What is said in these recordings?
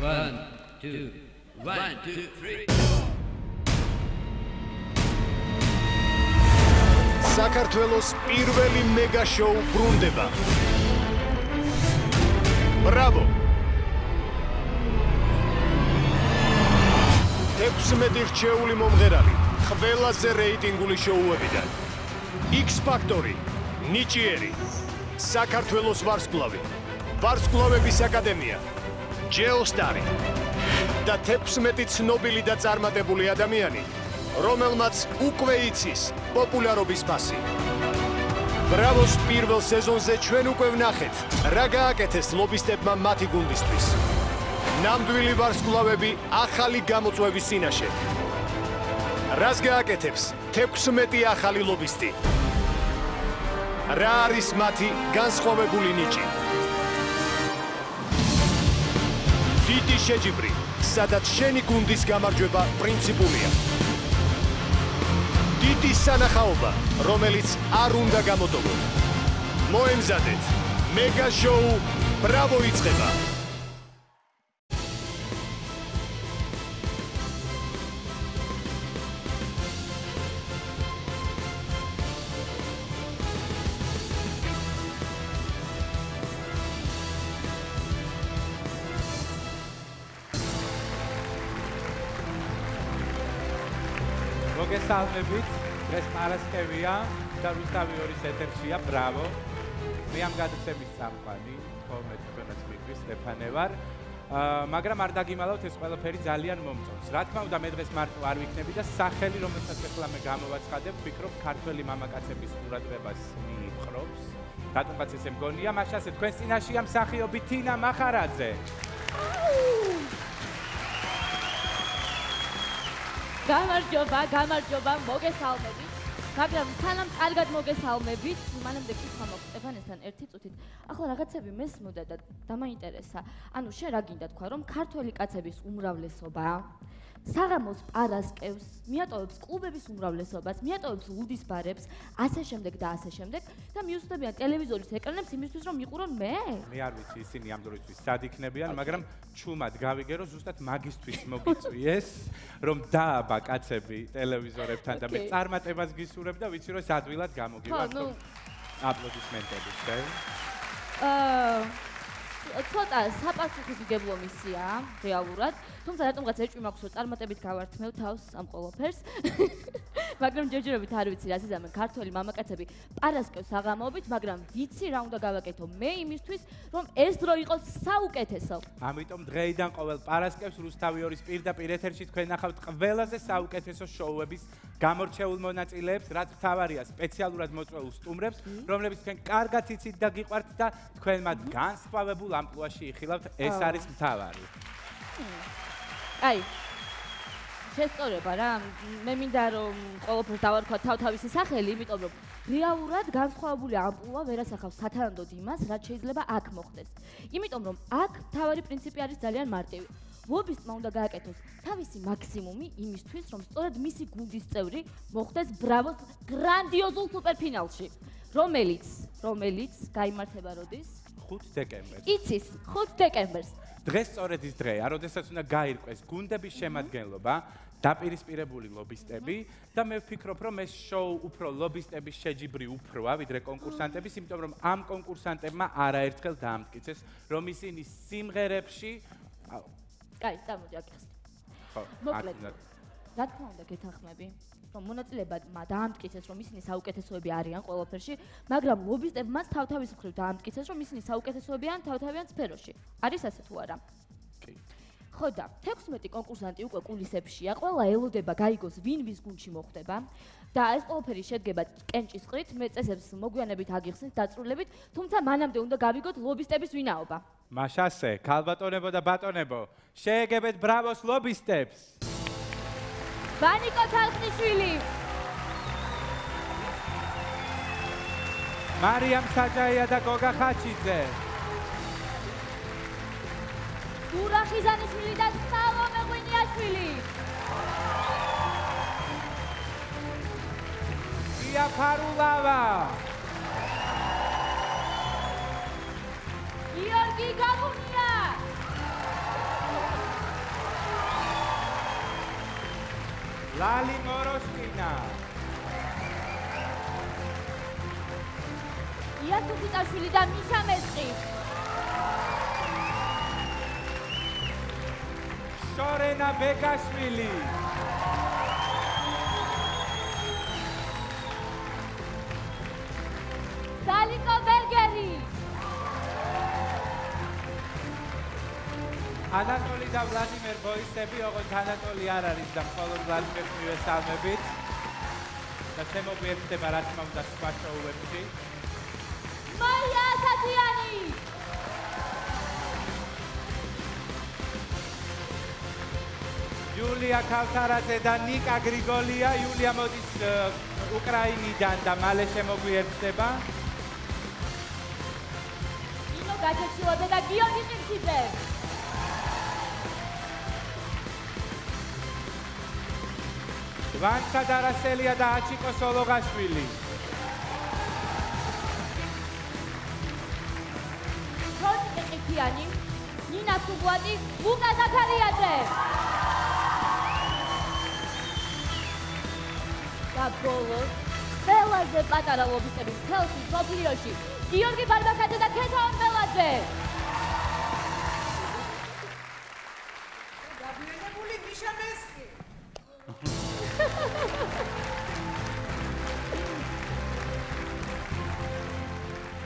1, 2, 1, 2, 3. საქართველოს პირველი მეგა შოუ ბრუნდება. Браво! 16 რჩეული მომღერალი, ყველაზე რეიტინგული შოუებიდან. X Factor, ნიჭიერი, საქართველოს ვარსკვლავი, ვარსკვლავების აკადემია, Geostar და 16 ცნობილი და წარმატებული ადამიანი, რომელმაც უკვე იცის პოპულარობის ფასი. Bravos პირველ სეზონზე ჩვენ უკვე ვნახეთ, რა გააკეთეს ლობისტებმა მათი გუნდისთვის. ნამდვილი ვარსკვლავები ახალი გამოწვევის წინაშე. რას გააკეთებს 16 ახალი ლობისტი? რა არის მათი განსხვავებული ნიჭი? დიდი შეჯიბრი, სადაც შენი გუნდის გამარჯვება პრინციპულია. დიდი სანახაობა, რომელიც არ უნდა გამოდოვოთ. მოემზადეთ, მეგა შოუ Браво იწყება. მოგესალმებით, დღეს პარასკევია და რუსთავი 2-ის ეთერშია Браво. მე ამ გადაცემის წამყვანი, ხოლმე თქვენაც მიყვის სტეფანე ვარ. მაგრამ არ დაგიმალავთ, ეს ყველაფერი ძალიან მომწონს. რა თქმა უნდა, მე დღეს მარტო არ ვიქნები და სახელი, რომელსაც ახლა მე გამოვაცხადებ, ვფიქრობ, ქართველი მამაკაცების ყურადღებას მიიპყრობს. რატომღაც ესე მგონია, მაშასე თქვენ წინაშია მსახიობი თინა მახარაძე. გამარჯობა, მოგესალმებით. მაგრამ სანამ კარგად მოგესალმებით, მანამდე კითხვა მაქვს სტეფანესთან ერთი წუთით. ახლა რაღაცები მესმოდა და დამაინტერესა. ანუ შენ რა გინდა თქვა, რომ ქართველი კაცების უმრავლესობა საღამოს პარასკევს მიატოვებს კლუბების უმრავლესობას, მიატოვებს ლუდის ბარებს, ასე შემდეგ და ასე შემდეგ და მიუსწრებიან ტელევიზორის ეკრანებს იმისთვის, რომ მიყურონ მე? მე არ ვიცი ისინი ამ დროისთვის სად იქნებიან, მაგრამ ჩუმად გავიგერო ზუსტად მაგისთვის მოგიწვიეს, რომ დააბა კაცები ტელევიზორებთან და მე წარმატებას გისურვებ და ვიცი რომ ადვილად გამოგივართ. აპლოდისმენტები, შე? ცოტა საპასუხისმგებლო მისიაა რეალურად, თუმცა რატომღაც ეჭვი მაქვს რომ წარმატებით გავართმევ თავს ამ ყველაფერს. მაგრამ ჯერჯერობით არ ვიცი რას იზამენ ქართველი მამაკაცები პარასკევს საღამოობით, მაგრამ ვიცი რა უნდა გავაკეთო მე იმისთვის, რომ ეს დრო იყოს საუკეთესო. ამიტომ დღეიდან ყოველ პარასკევს რუსთავი 2-ის პირდაპირ ეთერში თქვენ ნახავთ ყველაზე საუკეთესო შოუების გამორჩეულ მონაწილეებს, რაც მთავარია სპეციალურად მოწვეულ სტუმრებს, რომლებიც თქვენ კარგად იცით და გიყვართ და თქვენ მათ განსხვავებულ ამპლუაში იხილავთ, ეს არის მთავარი. აი, შესწორება რა, მე მინდა რომ ყველაფერს დავარქვა თავთავისი სახელი, იმიტომ რომ რეალურად განსხვავებული ამპლუა ვერ ასახავს სათანადოდ იმას, რაც შეიძლება აქ მოხდეს. იმიტომ რომ აქ მთავარი პრინციპი არის ძალიან მარტივი. ლობისტმა უნდა გააკეთოს თავისი მაქსიმუმი იმისთვის, რომ სწორედ მისი გუნდის წევრი მოხვდეს Bravos გრანდიოზულ სუპერფინალში, რომელიც გაიმართება როდის? 5 დეკემბერს. იცის, 5 დეკემბერს. დღეს სწორედ ის დღეა, როდესაც უნდა გაირკვეს გუნდების შემადგენლობა, დაპირისპირებული ლობისტები და მე ვფიქრობ, რომ ეს შოუ უფრო ლობისტების შეჯიბრი უფროა, ვიდრე კონკურსანტების, იმიტომ რომ ამ კონკურსანტებმა არაერთხელ დაამტკიცეს, რომ ისინი სიმღერებში კაი, წამოდი აქ. ხო, მოკლედ. რა თქმა უნდა გეთანხმები, რომ მონაწილეებმა დაამტკიცეს, რომ ისინი საუკეთესოები არიან ყველაფერში, მაგრამ ლობისტებმაც თავთავის მხრივ დაამტკიცეს, რომ ისინი საუკეთესოები არიან თავთავიან სფეროში. არის ასე თუ არა? კი. ხო და 16 კონკურსანტი უკვე კულისებშია, ყველა ელოდება გაიგოს ვინ ვის გუნდში მოხვდება და ეს ყველაფერი შედგება კენჭისყრით, მე წესებს მოგვიანებით აგიხსნით დაწრულებით, თუმცა მანამდე უნდა გავიგოთ ლობისტების ვინაობა. მაშასე, ქალბატონებო და ბატონებო, შეეგებეთ Bravos ლობისტებს. ვანიკო თალხნიშვილი, მარიამ საჯაია და გოგა ხაჩიძე, გურა ხიზანიშვილი და სალომე ღვინიაშვილი, ია ფარულავა, გიორგი გაგუნია, ლალი მოროსკინა იასუ ხიტაშვილი და მიშა მესყი შორენა ბეკაშვილი სალიკო ბერგერი ანატოლი და ვლადიმერ ბოისები, ოღონდ ანატოლი არ არის და მხოლოდ ვლადიმერს მივესალმებით. და შემოგვიერთდება რა თქმა უნდა სხვა შოუებში. მაია ასათიანი იულია ქავთარაძე და ნიკა გრიგოლია. იულია მოდის უკრაინიდან და მალე შემოგვიერთდება. ნინო გაჩეჩილაძე და გიორგი ყიფშიძე ვანცა დარასელია და აჩიკო სოლოგაშვილი. თორნიკე ყიფიანი ნინა სუგვატი ლუკა ზაქარიაძე და ბოლოს ყველაზე პატარა ლობისტები მთელს მსოფლიოში გიორგი ბარბაკაძე და ქეთა ორბელაძე გაბლენებული მიშა მესხი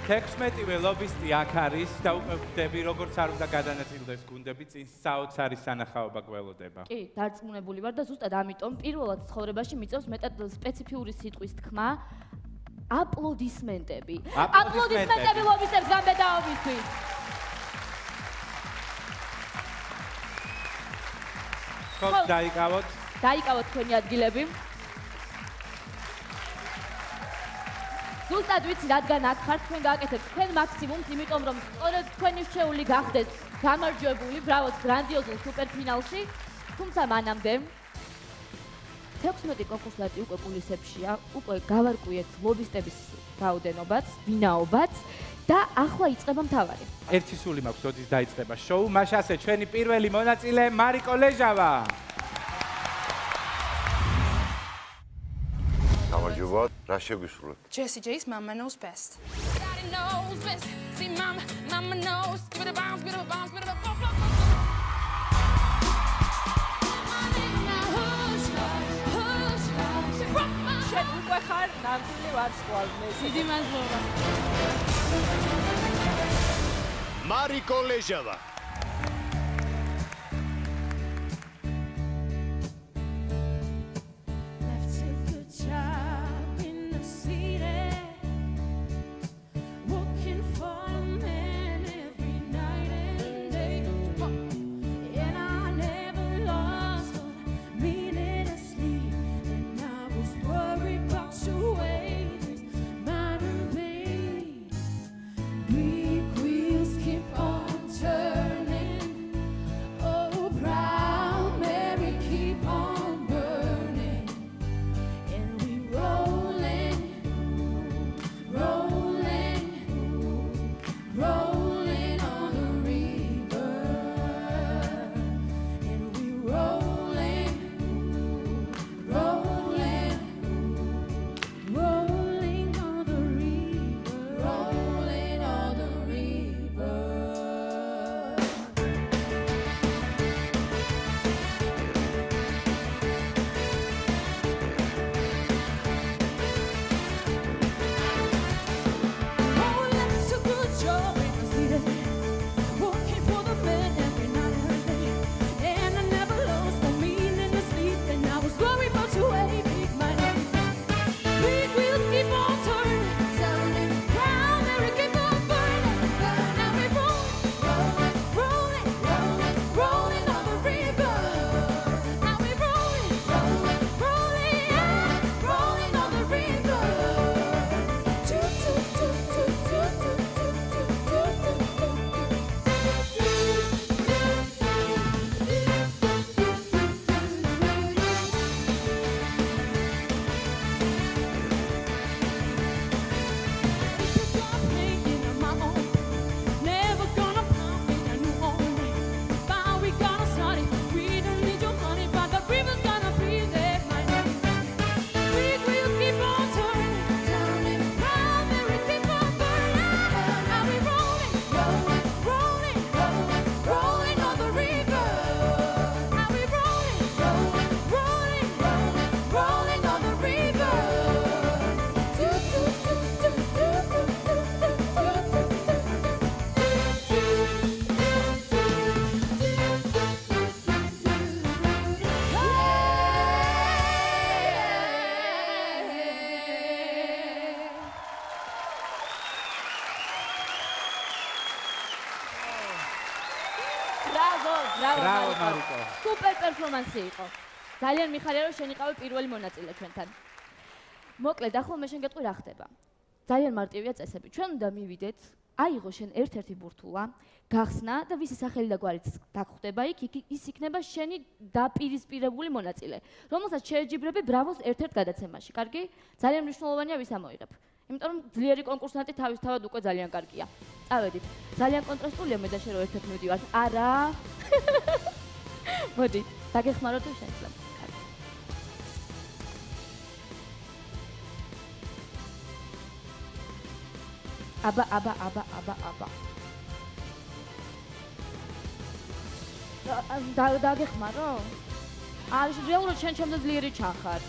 16-ვე ლობისტი აქ არის და უკვე ვხვდები როგორც არ უნდა გადანაწილდეს გუნდები წინ საოცარი სანახაობა გველოდება. კი, დარწმუნებული ვარ და ზუსტად ამიტომ პირველად ცხოვრებაში მიწევს მეტად სპეციფიური სიტყვის თქმა აპლოდისმენტები. აპლოდისმენტები ლობისტებს გამბედაობისთვის. ხო, დაიკავოთ. დაიკავოთ თქვენი ადგილები. ზუსტად ვიცი, რადგან აქ ხართ, თქვენ გააკეთებთ თქვენ მაქსიმუმს, იმიტომ რომ სწორედ თქვენი რჩეული გახდეს გამარჯვებული ბრავოს გრანდიოზულ სუპერფინალში, თუმცა მანამდე 16 კონკურსანტი უკვე კულისებშია, უკვე გავარკვიეთ ლობისტების რაოდენობაც, ვინაობაც და ახლა იწყება მთავარი. ერთი სული მაქვს, როდის დაიწყება შოუ, მაშასე ჩვენი პირველი მონაწილე მარიკო ლეჟავა. გამარჯობა, რა შეგვისურვებ? Jessie J's Mama Knows Best. Daddy knows best. See, mama knows. Give it a bounce, give it a bounce, give it a bounce. შენ უკვე ხარ ნამდვილი ვარსკვლავი. დიდი მადლობა. მარიკო ლეჟავა. Big wheels keep on turning. ბრავო, ბრავო, მარიკო. მარიკო. სუპერ პერფორმანსი იყო. ძალიან მიხარია რომ შენ იყავი პირველი მონაწილე ჩვენთან. მოკლედ, ახლა მე შენ გეტყვი რა ხდება. ძალიან მარტივია წესები. ჩვენ უნდა მივიდეთ, აიღო შენ ერთ-ერთი ბურთულა, გახსნა და ვისი სახელი და გვარიც დაგხვდება იქ, ის იქნება შენი დაპირისპირებული მონაწილე, რომელსაც შეეჯიბრები ბრავოს ერთ-ერთ გადაცემაში. კარგი? ძალიან მნიშვნელოვანია ვის ამოიღებ. იმიტომ რომ ძლიერი კონკურსანტი თავისთავად უკვე ძალიან კარგია. წავედით. ძალიან კონტრასტულია მე და შენ რომ ერთ-ერთ მივდივართ. არა. მოდი, დაგეხმარო თუ შეიძლება. აბა. დაგეხმარო? რეალურად შენ ჩემზე ძლიერი ჩახარ.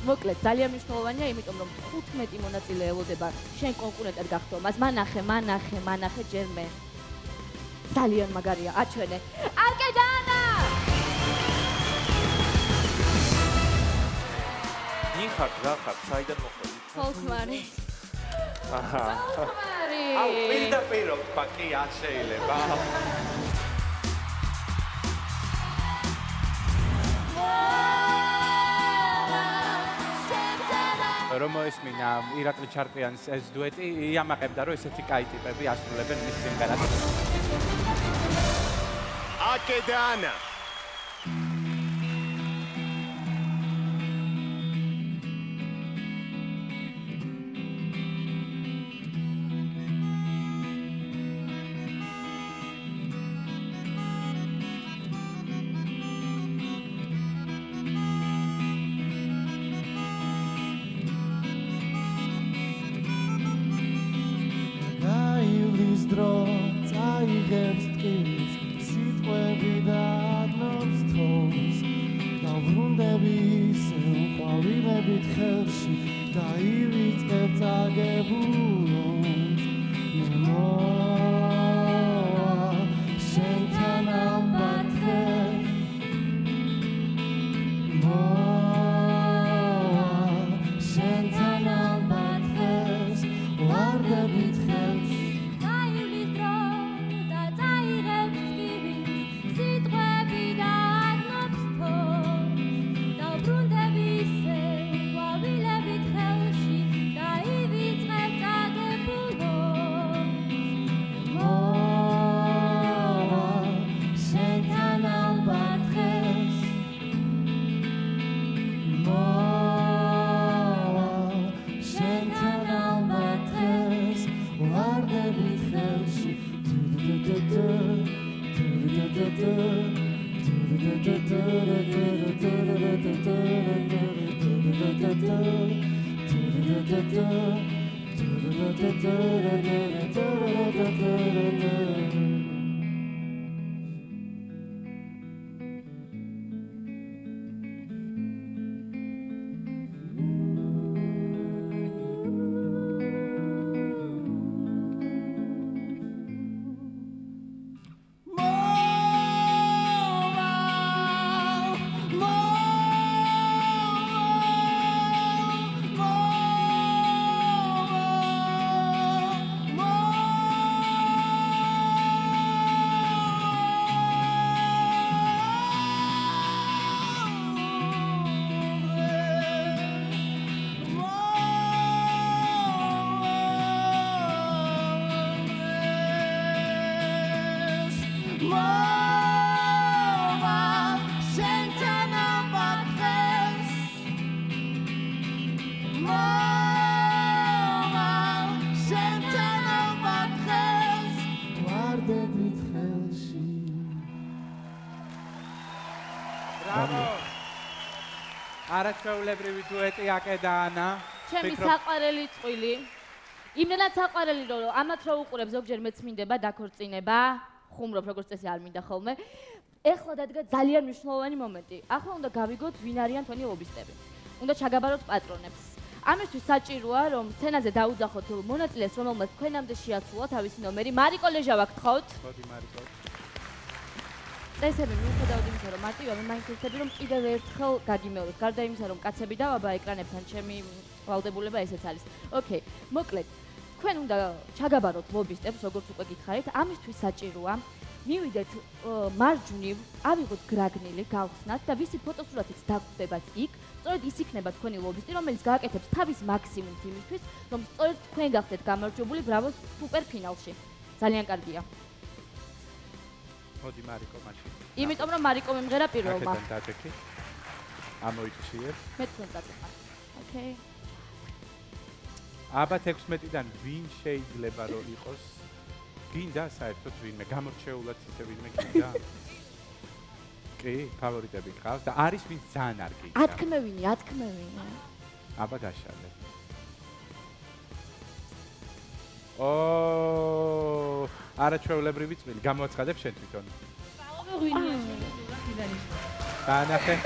მოკლედ, ძალიან მნიშვნელოვანია, იმიტომ რომ 15 მონაწილე ელოდება შენ კონკურენტად გახდო. მას მანახე ჯერ მე. ძალიან მაგარია, აჩვენე. აკედანა! ნიხარ, რა ხარ, საიდან მოხვედი? ფოლკმარი. აუ, პირდაპირ ვთქვა, კი, არ შეიძლება. რომ მოესმინა ირაკლი ჩარკვიანის ეს დუეტი, იამაყებდა რომ ესეთი კაი ტიპები ასრულებენ მის სიმღერას. აკედანა. წაიღებს ტკივილს სიტყვები და ადნობს თოვს დავრუნდები ისე უყვავილებით ხელში დაივიწყებ წაგებულობს მოვა შენთან ალბათ ხელ მოვა შენთან ალბათ ხელს ვარდებით ხელში არაჩვეულებრივი დუეტი აკედანა. ჩემი საყვარელი წყვილი. იმდენად საყვარელი რომ ამათ რო უყურებ ზოგჯერ მეც მინდება დაქორწინება, ხუმრობ როგორც წესი არ მინდა ხოლმე. ეხლა დადგა ძალიან მნიშვნელოვანი მომენტი. ახლა უნდა გავიგოთ ვინ არიან თქვენი ლობისტები. უნდა ჩაგაბაროთ პატრონებს. ამისთვის საჭიროა რომ სცენაზე დაუძახოთ მონაწილეს, რომელმაც თქვენამდე შეასრულა თავისი ნომერი. მარიკო ლეჟავა გთხოვთ. მოდი მარიკო. წესები მიუხედავად იმისა, რომ მარტივია, მე მაინც ვეცდები, რომ კიდევ ერთხელ გაგიმეოროთ. გარდა იმისა, რომ კაცები დავაბა ეკრანებთან, ჩემი ვალდებულება ესეც არის. ოკეი, მოკლედ, თქვენ უნდა ჩაგაბაროთ ლობისტებს, როგორც უკვე გითხარით. ამისთვის საჭიროა მივიდეთ მარჯვნივ, ავიღოთ გრაგნილი, გავხსნათ და ვისი ფოტოსურათიც დაგვხვდებათ იქ, სწორედ ის იქნება თქვენი ლობისტი, რომელიც გააკეთებს თავის მაქსიმუმს იმისთვის, რომ სწორედ თქვენ გახდეთ გამარჯვებული ბრავოს სუპერფინალში. ძალიან კარგია. მოდი მარიკო მაშინ. იმიტომ რომ მარიკო მიმღერა პირველმა. აქედან დაჭექი. ამოიჭიერ. მე თქვენ წაწეხარ. ოკეი. აბა 16-დან ვინ შეიძლება რომ იყოს? გინდა საერთოდ ვინმე გამორჩეულად ისე ვინმე გინდა? კი, ფავორიტები გყავს და არის ვინც ძალიან არ გინდა. ათქმევინი. აბა გაშალე. არაჩვეულებრივი წვილი გამოაცხადებ შენ თვითონ. სალომე ღვინიაშვილი, ზურა ხიზანიშვილი. დაანახე.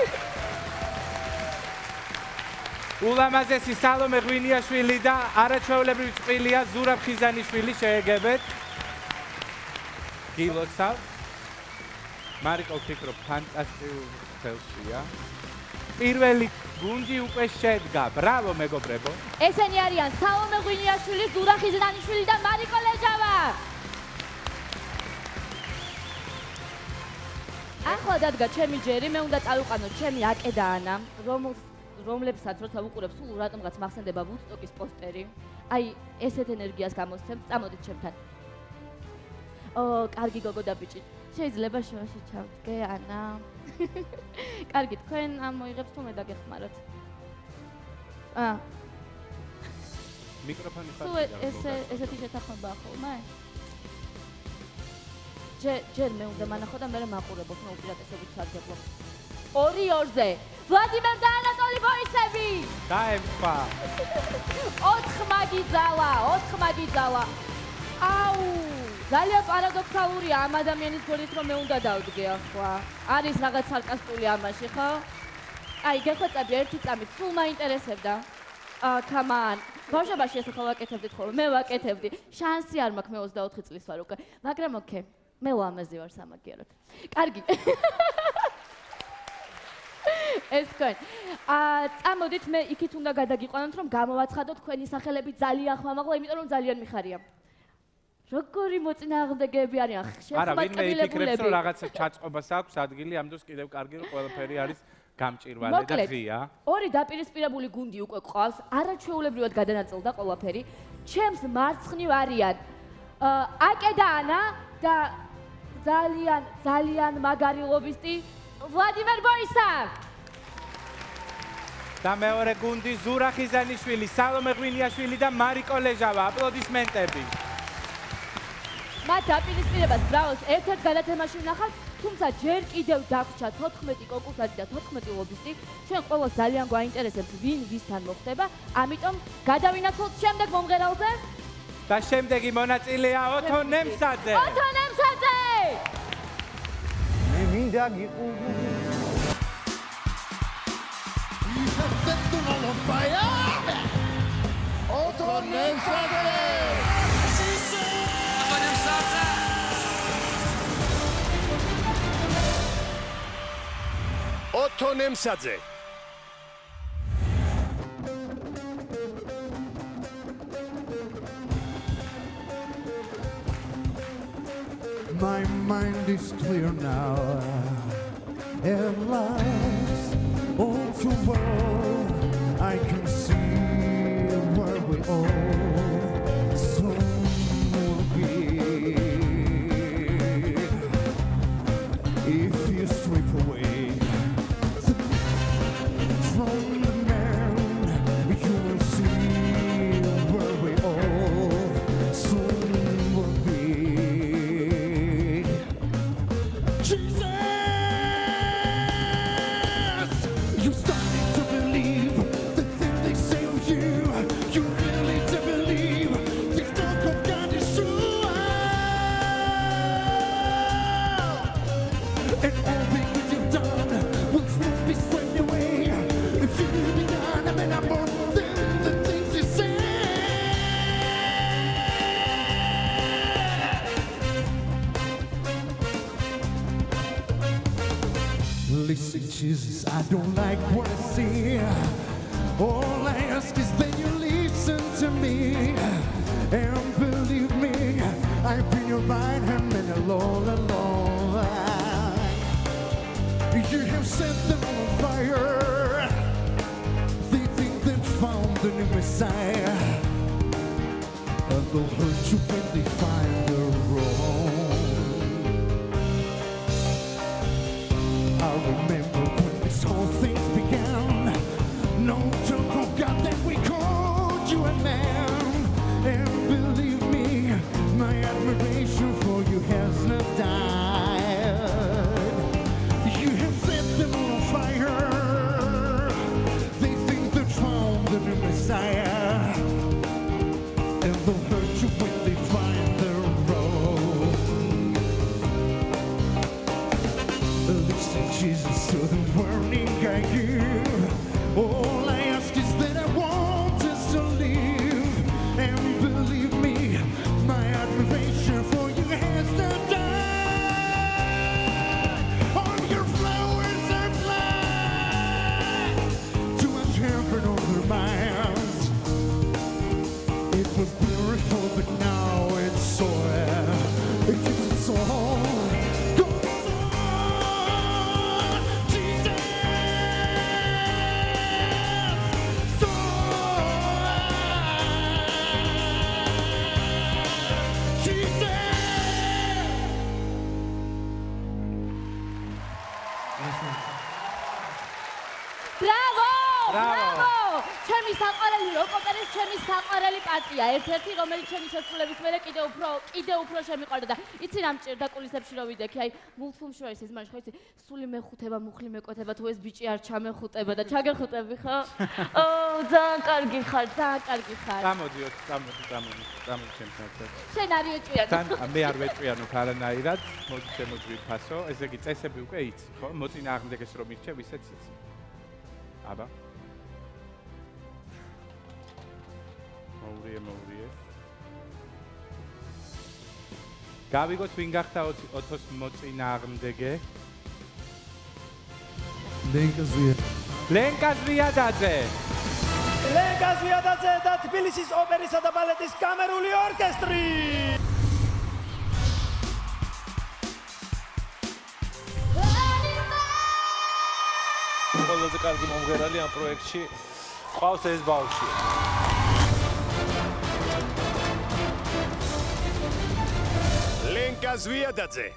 ულამაზესი სალომე ღვინიაშვილი და არაჩვეულებრივი წვილია ზურაბ ხიზანიშვილი შეეგებეთ. გილოცავ. მარიკო ფიქრობ ფანტასტიკურ ხელშია. პირველი გუნდი უკვე შედგა. ბრავო მეგობრებო. ესენი არიან სალომე ღვინიაშვილი, ზურა ხიზანიშვილი და მარიკო ლეჟავა. ახლა დადგა ჩემი ჯერი, მე უნდა წავიყვანო ჩემი აკე და ანა, რომლებსაც როცა ვუყურებ სულ რატომღაც მახსენდება ვუდსტოკის პოსტერი. აი, ესეთ ენერგიას გამოსცემ, წამოდით ჩემთან. კარგი გოგო და ბიჭი. შეიძლება შუაში ჩავდგე, ანა. კარგი, თქვენ მოიღებს თუ მე დაგეხმაროთ. მიკროფონი სულ ესეთი შეთანხმებაა ხოლმე? ჯერ მე უნდა მანახო და მე მაყურებოთ, მე უპირატესობით სარგებლობ. 2-2-ზე. ვლადიმერ და ანატოლი ბოისები. დაემხვა. 4 მაგი ძალა. აუ, ძალიან პარადოქსალურია ამ ადამიანის გოლით რომ მე უნდა დავდგე ახლა. არის რაღაც სარკასტული ამაში, ხო? აი, გეხვეწები ერთი წამით, სულ მაინტერესებდა. კამან. ბავშვობაში ესე ხო ვაკეთებდით ხოლმე, მე ვაკეთებდი. შანსი არ მაქვს, მე 24 წლის ვარ უკვე. მაგრამ ოკეი. მე ლამაზი ვარ სამაგიეროდ. კარგი. ეს თქვენ. წამოდით მე იქით უნდა გადაგიყვანოთ რომ გამოვაცხადოთ თქვენი სახელები ძალიან ხმამაღლა, იმიტომ რომ ძალიან მიხარია. როგორი მოწინააღმდეგეები არიან? არა, ვინმე იფიქრებს რომ რაღაცა ჩაწყობას აქვს ადგილი, ამ დროს კიდევ კარგი რომ ყველაფერი არის გამჭირვალე და ღია. ორი დაპირისპირებული გუნდი უკვე ყავს, არაჩვეულებრივად გადანაწილდა ყველაფერი. ჩემს მარცხნივ არიან აკე და ანა და ძალიან მაგარი ლობისტი ვლადიმერ ბოისა. და მეორე გუნდი ზურა ხიზანიშვილი, სალომე ღვინიაშვილი და მარიკო ლეჟავა. აპლოდისმენტები. მათ დაპირისპირებას ბრავოს ერთ-ერთ გადაცემაში ვნახავთ, თუმცა ჯერ კიდევ დაგვრჩა 14 კონკურსანტი და 14 ლობისტი. ჩვენ ყველას ძალიან გვაინტერესებს ვინ ვისთან მოხდება, ამიტომ გადავინახოთ შემდეგ მომღერალზე. და შემდეგი მონაწილეა ოთო ნემსაძე. ოთო ნემსაძე! მე მინდა გიყურო. ოთო ნემსაძე! ოთო ნემსაძე! My mind is clear now. At last, all too well, I can see where we all soon will be. If you strip away from the man, you will see where we all soon will be. Jesus! You started to believe the thing they say of you. You really do believe this talk of God is true. And all the good you've done will soon be swept away. If you be done, I mean, I'm more than the things you say. Listen, Jesus, I don't like what I see. All I ask is that you listen to me and believe me. I've been your right hand man all along. have set them on fire. They think they've found the new Messiah, and they'll hurt you when they find the wrong. I remember when this whole thing began. No talk of God that we called you a man, and believe me, my admiration for you has not died. You have set them on fire. They think they've found the new Messiah, and they'll hurt you when they find the wrong. Listen, Jesus, to the warning I give. All I ask is that I want us to live, and believe me, my admiration for you has not died. All your flowers are fly to a heaven on their minds. It was beautiful, but now it's soiled. It's all goes on, Jesus. Bravo! ჩემი საყვარელი როკ-ოპერის ჩემი საყვარელი პარტია, ერთ-ერთი რომელიც ჩემი შესრულების მერე კიდე უფრო შემიყვარდა და იცი რა მჭირდა კულისებში რომ ვიდექი, აი მულტფილმში არის ეს მაშინ ხო იცი, სული მეხუთება, მუხლი მეკვეთება, თუ ეს ბიჭი არ ჩამეხუტება და ჩაგეხუტები ხო? ძალიან კარგი ხარ. წამოდიოთ, წამოდი ჩემთან. შენ არ ეჭვიანო. თან მე არ ვეჭვიანო არანაირად, მოდი შემოძვიფასო, ესე იგი წესები უკვე იცი, ხო? მოწინააღმდეგეს რომ ირჩე, ისეც იცი. აბა. მოურიე. გავიგოთ ვინ გახდა ოთოს მოწინააღმდეგე? ლენკა ზვიადაძე და თბილისის ოპერისა და ბალეტის კამერული ორკესტრი. ყველაზე კარგი მომღერალი ამ პროექტში ყავს ეს ბავშვი. ლენკა ზვიადაძე.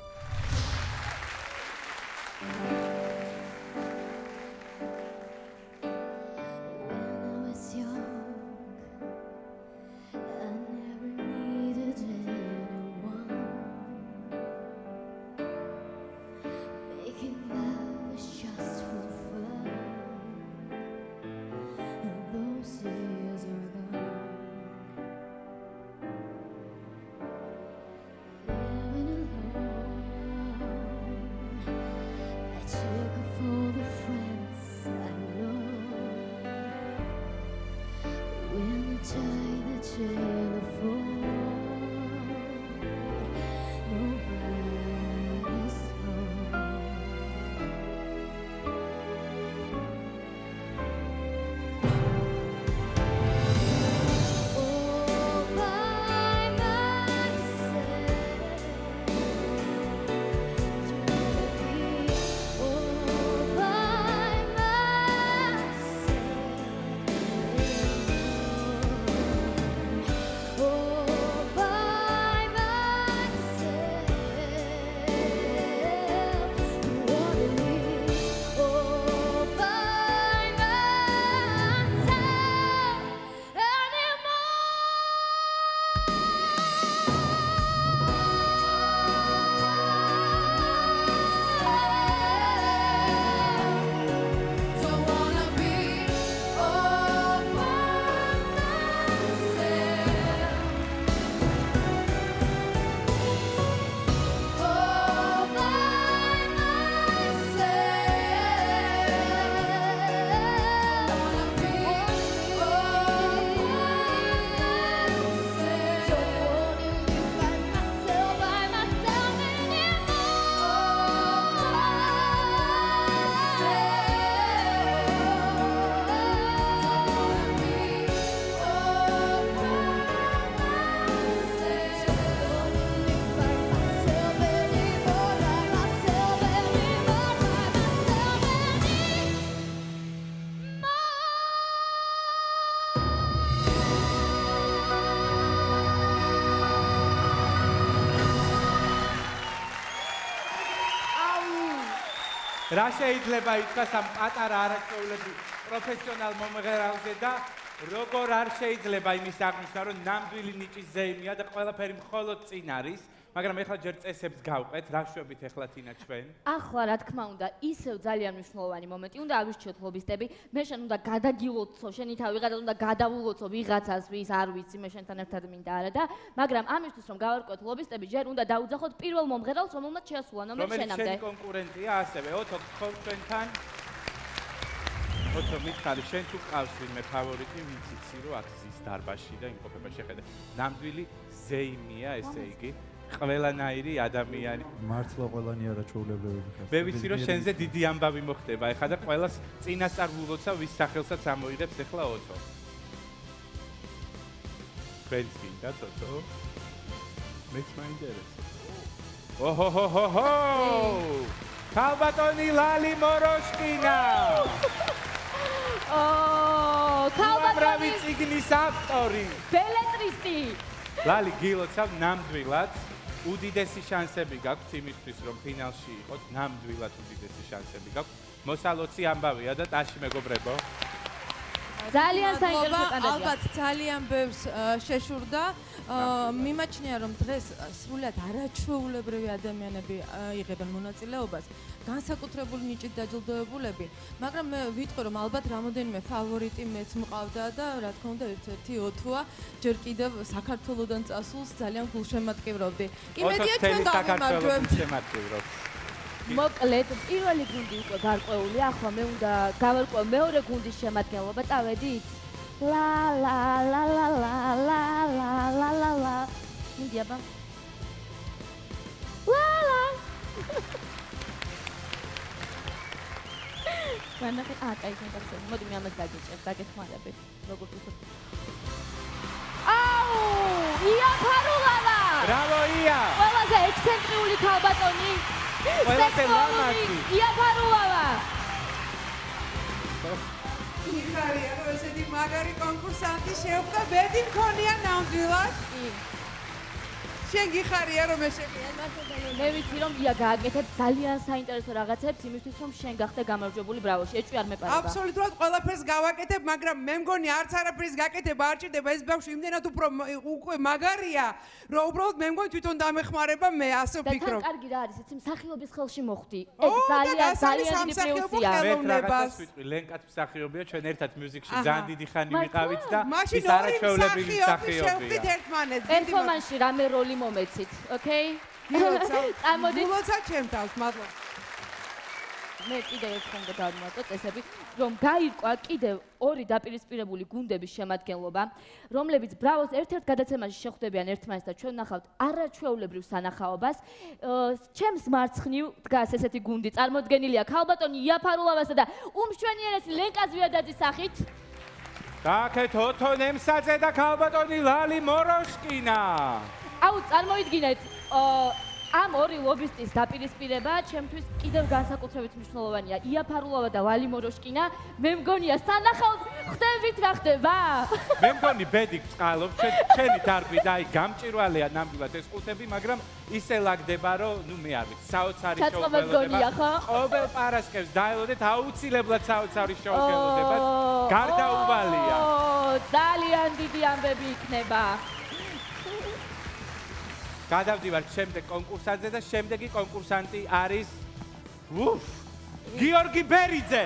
რა შეიძლება ითქვას ამ პატარა არაჩვეულებრივ პროფესიონალ მომღერალზე და როგორ არ შეიძლება იმის აღნიშნა, რომ ნამდვილი ნიჭის ზეიმია და ყველაფერი მხოლოდ წინ არის, მაგრამ ეხლა ჯერ წესებს გავყეთ, რა შვებით ეხლა თინა ჩვენ? ახლა რა თქმა უნდა, ისევ ძალიან მნიშვნელოვანი მომენტი უნდა ავირჩიოთ ლობისტები. მე შენ უნდა გადაგილოცო, შენი თავი ვიღაცას უნდა გადავულოცო ვიღაცას, ვის არ ვიცი, მე შენთან ერთად მინდა არა და, მაგრამ ამისთვის რომ გავარკვევთ ლობისტები, ჯერ უნდა დაუძახოთ პირველ მომღერალს, რომელმაც შეასრულა ნომერი შენამდე. რომელიც შენი კონკურენტია ასევე, ოთო გქონთ ჩვენთან. ოთო მითხარი, შენ თუ ყავს ვინმე ფავორიტი, ვინც იცი რომ აქ ზის დარბაზში და იმყოფება შეხედე. ნამდვილი ზეიმია, ესე იგი. ყველანაირი ადამიანი. მართლა ყველანი არაჩვეულებრივი ხარ. მე ვიცი რომ შენზე დიდი ამბავი მოხდება ეხლა და ყველას წინასწარ ულოცა ვის სახელსაც ამოიღებს ეხლა ოთო. ფრენდს გინდა ოთო? მეც მაინტერესებს. ოჰოჰოჰო! ქალბატონი ლალი მოროშკინა! ქალბატონი ციგნის ავტორი. ბელეტრისტი. ლალი გილოცავ ნამდვილად. უდიდესი შანსები გაქვთ იმისთვის რომ ფინალში იყოთ, ნამდვილად უდიდესი შანსები გაქვთ. მოსალოცი ამბავია და ტაში მეგობრებო. ძალიან საინტერესო კანდიდატია. ალბათ ძალიან ბევრს შეშურდა. მიმაჩნია რომ დღეს სრულად არაჩვეულებრივი ადამიანები იღებენ მონაწილეობას, განსაკუთრებული ნიჭით დაჯილდოებულები, მაგრამ მე ვიტყვი რომ ალბათ რამოდენიმე ფავორიტი მეც მყავდა და რა თქმა უნდა ერთ-ერთი ოთოა, ჯერ კიდევ საქართველოსდან წასულს ძალიან გულშემატკივრობდი. იმედია ჩვენ დავიმარჯვებთ. მოკლედ, პირველი გუნდი უკვე გარკვეულია, ახლა მე უნდა გავარკვევ მეორე გუნდის შემადგენლობა, წავედით? ლა ლა ლა ლა ლა ლა ლა ლა ლა ლა. მინდი აბა. ლა ლა. მანახე, კაი, შენ მოდი მე ამას დაგიჭერ, დაგეხმარები. როგორ ვთქვი? აუ! ია ფარულავა! ბრავო ია! ყველაზე ექსცენტრიული ქალბატონი. ყველაზე ლამაზი. ია ფარულავა! მიხარია რომ ესეთი მაგარი კონკურსანტი შეხვდა, ბედი მქონია ნამდვილად. შენ გიხარია რომ ესე მე ვიცი რომ ია გააკეთებ ძალიან საინტერესო რაღაცებს იმისთვის რომ შენ გახდე გამარჯვებული ბრავოში ეჭვი არ მეპარება აბსოლუტურად ყველაფერს გავაკეთებ მაგრამ მე მგონი არც არაფრის გაკეთება არ ჭირდება ეს ბავშვი იმდენად უკვე მაგარია რომ უბრალოდ მე მგონი თვითონ დამეხმარება მე ასე ვფიქრობ და თან კარგი რა არის იცი მსახიობის ხელში მოხვდი ეს ძალიან დიდი პლუსია ხელოვნებას ვიტყვი ლენკაც მსახიობია ჩვენ ერთად მიუზიკში ძალიან დიდი ხანი ვიყავით და ის არაჩვეულებრივი მსახიობია პერფორმანსში რამე როლი მომეცით, ოკეი? წამოდით. გულოცა ჩემ თავს, მადლობა. მე კიდევ ერთხელ უნდა დავმატო წესები, რომ გაირკვა კიდევ ორი დაპირისპირებული გუნდების შემადგენლობა, რომლებიც ბრავოს ერთ-ერთ გადაცემაში შეხვდებიან ერთმანეთს და ჩვენ ნახავთ არაჩვეულებრივ სანახაობას. ჩემს მარცხნივ დგას ესეთი გუნდი, წარმოდგენილია ქალბატონი ია ფარულავასა და უმშვენიერესი ლენკა ზვიადაძის სახით. გააკეთ ოთო ნემსაძე და ქალბატონი ლალი მოროშკინა. აუ წარმოიდგინეთ ამ ორი ლობისტის დაპირისპირება ჩემთვის კიდევ განსაკუთრებით მნიშვნელოვანია. ია ფარულავა და ლალი მოროშკინა, მე მგონია სანახავთ ხდებით რა ხდება. მე მგონი ბედი გწყალობ, შენი დარგვი და აი გამჭირვალეა ნამდვილად ეს ყუთები, მაგრამ ისე ლაგდება რომ ნუ მე არ ვიცი, საოცარი შოუ გველოდება. ყოველ პარასკევს დაელოდეთ აუცილებლად საოცარი შოუ გველოდებათ. გარდაუვალია. ძალიან დიდი ამბები იქნება. გადავდივართ შემდეგ კონკურსანტზე და შემდეგი კონკურსანტი არის გიორგი ბერიძე.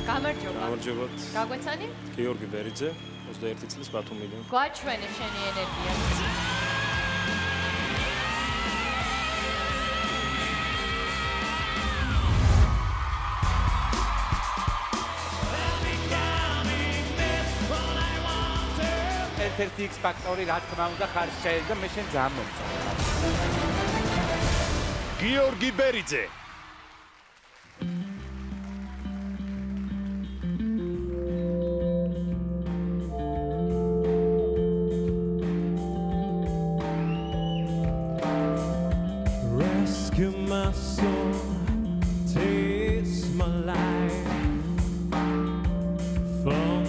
გამარჯობა. გამარჯობათ. გაგვეცანი? გიორგი ბერიძე, 21 წლის ბათუმიდან. გვაჩვენე შენი ენერგია. ერთ-ერთი X ფაქტორი რა თქმა უნდა ხარ შენ და მე შენ ძალიან მომწონს. გიორგი ბერიძე. Rescue my soul, taste my life from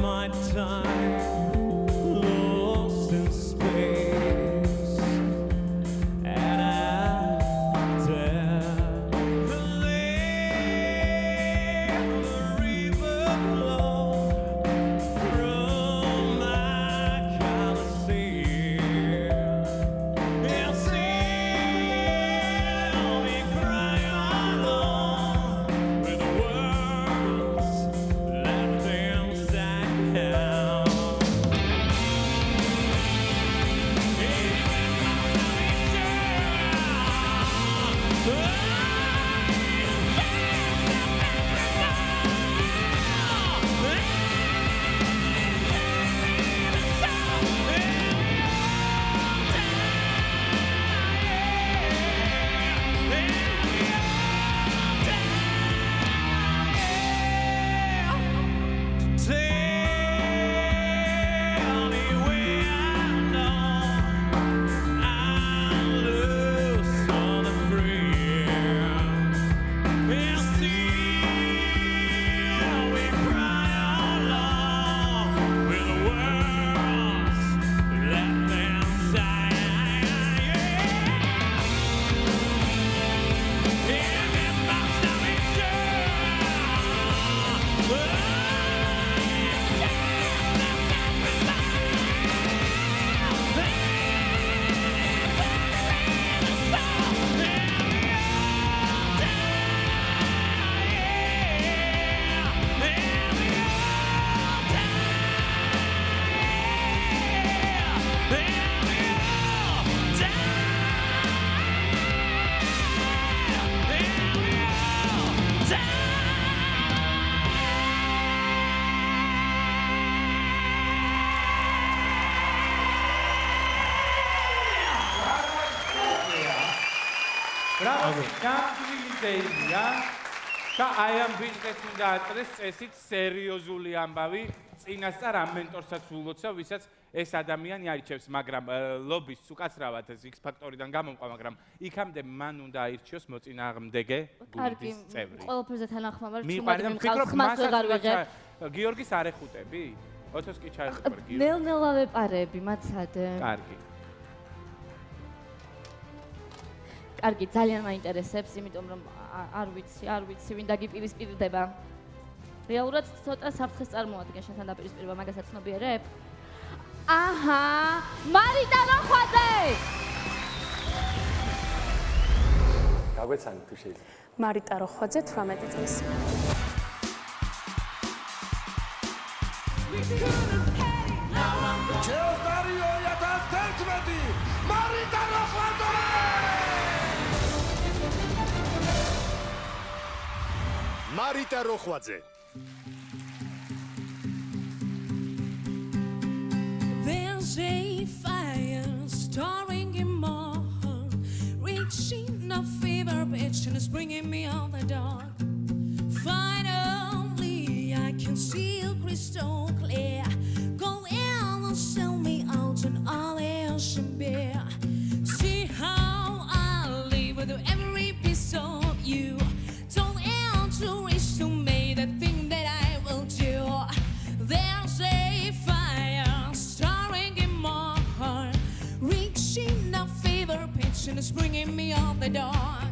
my time lost in space. ბრავო, გამძლივი ზეიმია. და აი ამ ბიჭებს უნდა ატყდეს წესით სერიოზული ამბავი. წინასწარ ამ მენტორსაც ულოცავ, ვისაც ეს ადამიანი აირჩევს, მაგრამ ლობის უკაცრავად ეს X-ფაქტორიდან გამომყვა, მაგრამ იქამდე მან უნდა აირჩიოს მოწინააღმდეგე გუნდის წევრი. ყველაფერზე თანახმამარ, მიყვარდა ფიქრობ მას აღარ ვიღებ. გიორგის არ ეხუტები? ოთოს კი ჩაეხუტებ გიორგი. ნელ-ნელა ვეპარები, მაცადე. კარგი. კარგი, ძალიან მაინტერესებს, იმიტომ რომ არ ვიცი, ვინ დაგიპირისპირდება. რეალურად ცოტა საფრთხეს წარმოადგენს შენთან დაპირისპირება, მაგასაც ცნობიერებ? აჰა, მარიტა როხვაძე! გაგვეცანი თუ შეიძლება. მარიტა როხვაძე 18 წლის. ჩეოსდარიო 2011 მარიტა როხვაძე! მარიტა როხვაძე. There's a fire starring in my heart, reaching a fever pitch and it's bringing me out the dark. Finally, I can see you crystal clear. Go in and sell me out and all else should bear. See how I live with every piece of you. Don't end to reach to me the thing that I will do. There's a fire starring in my heart, reaching a fever pitch and it's bringing me off the dark.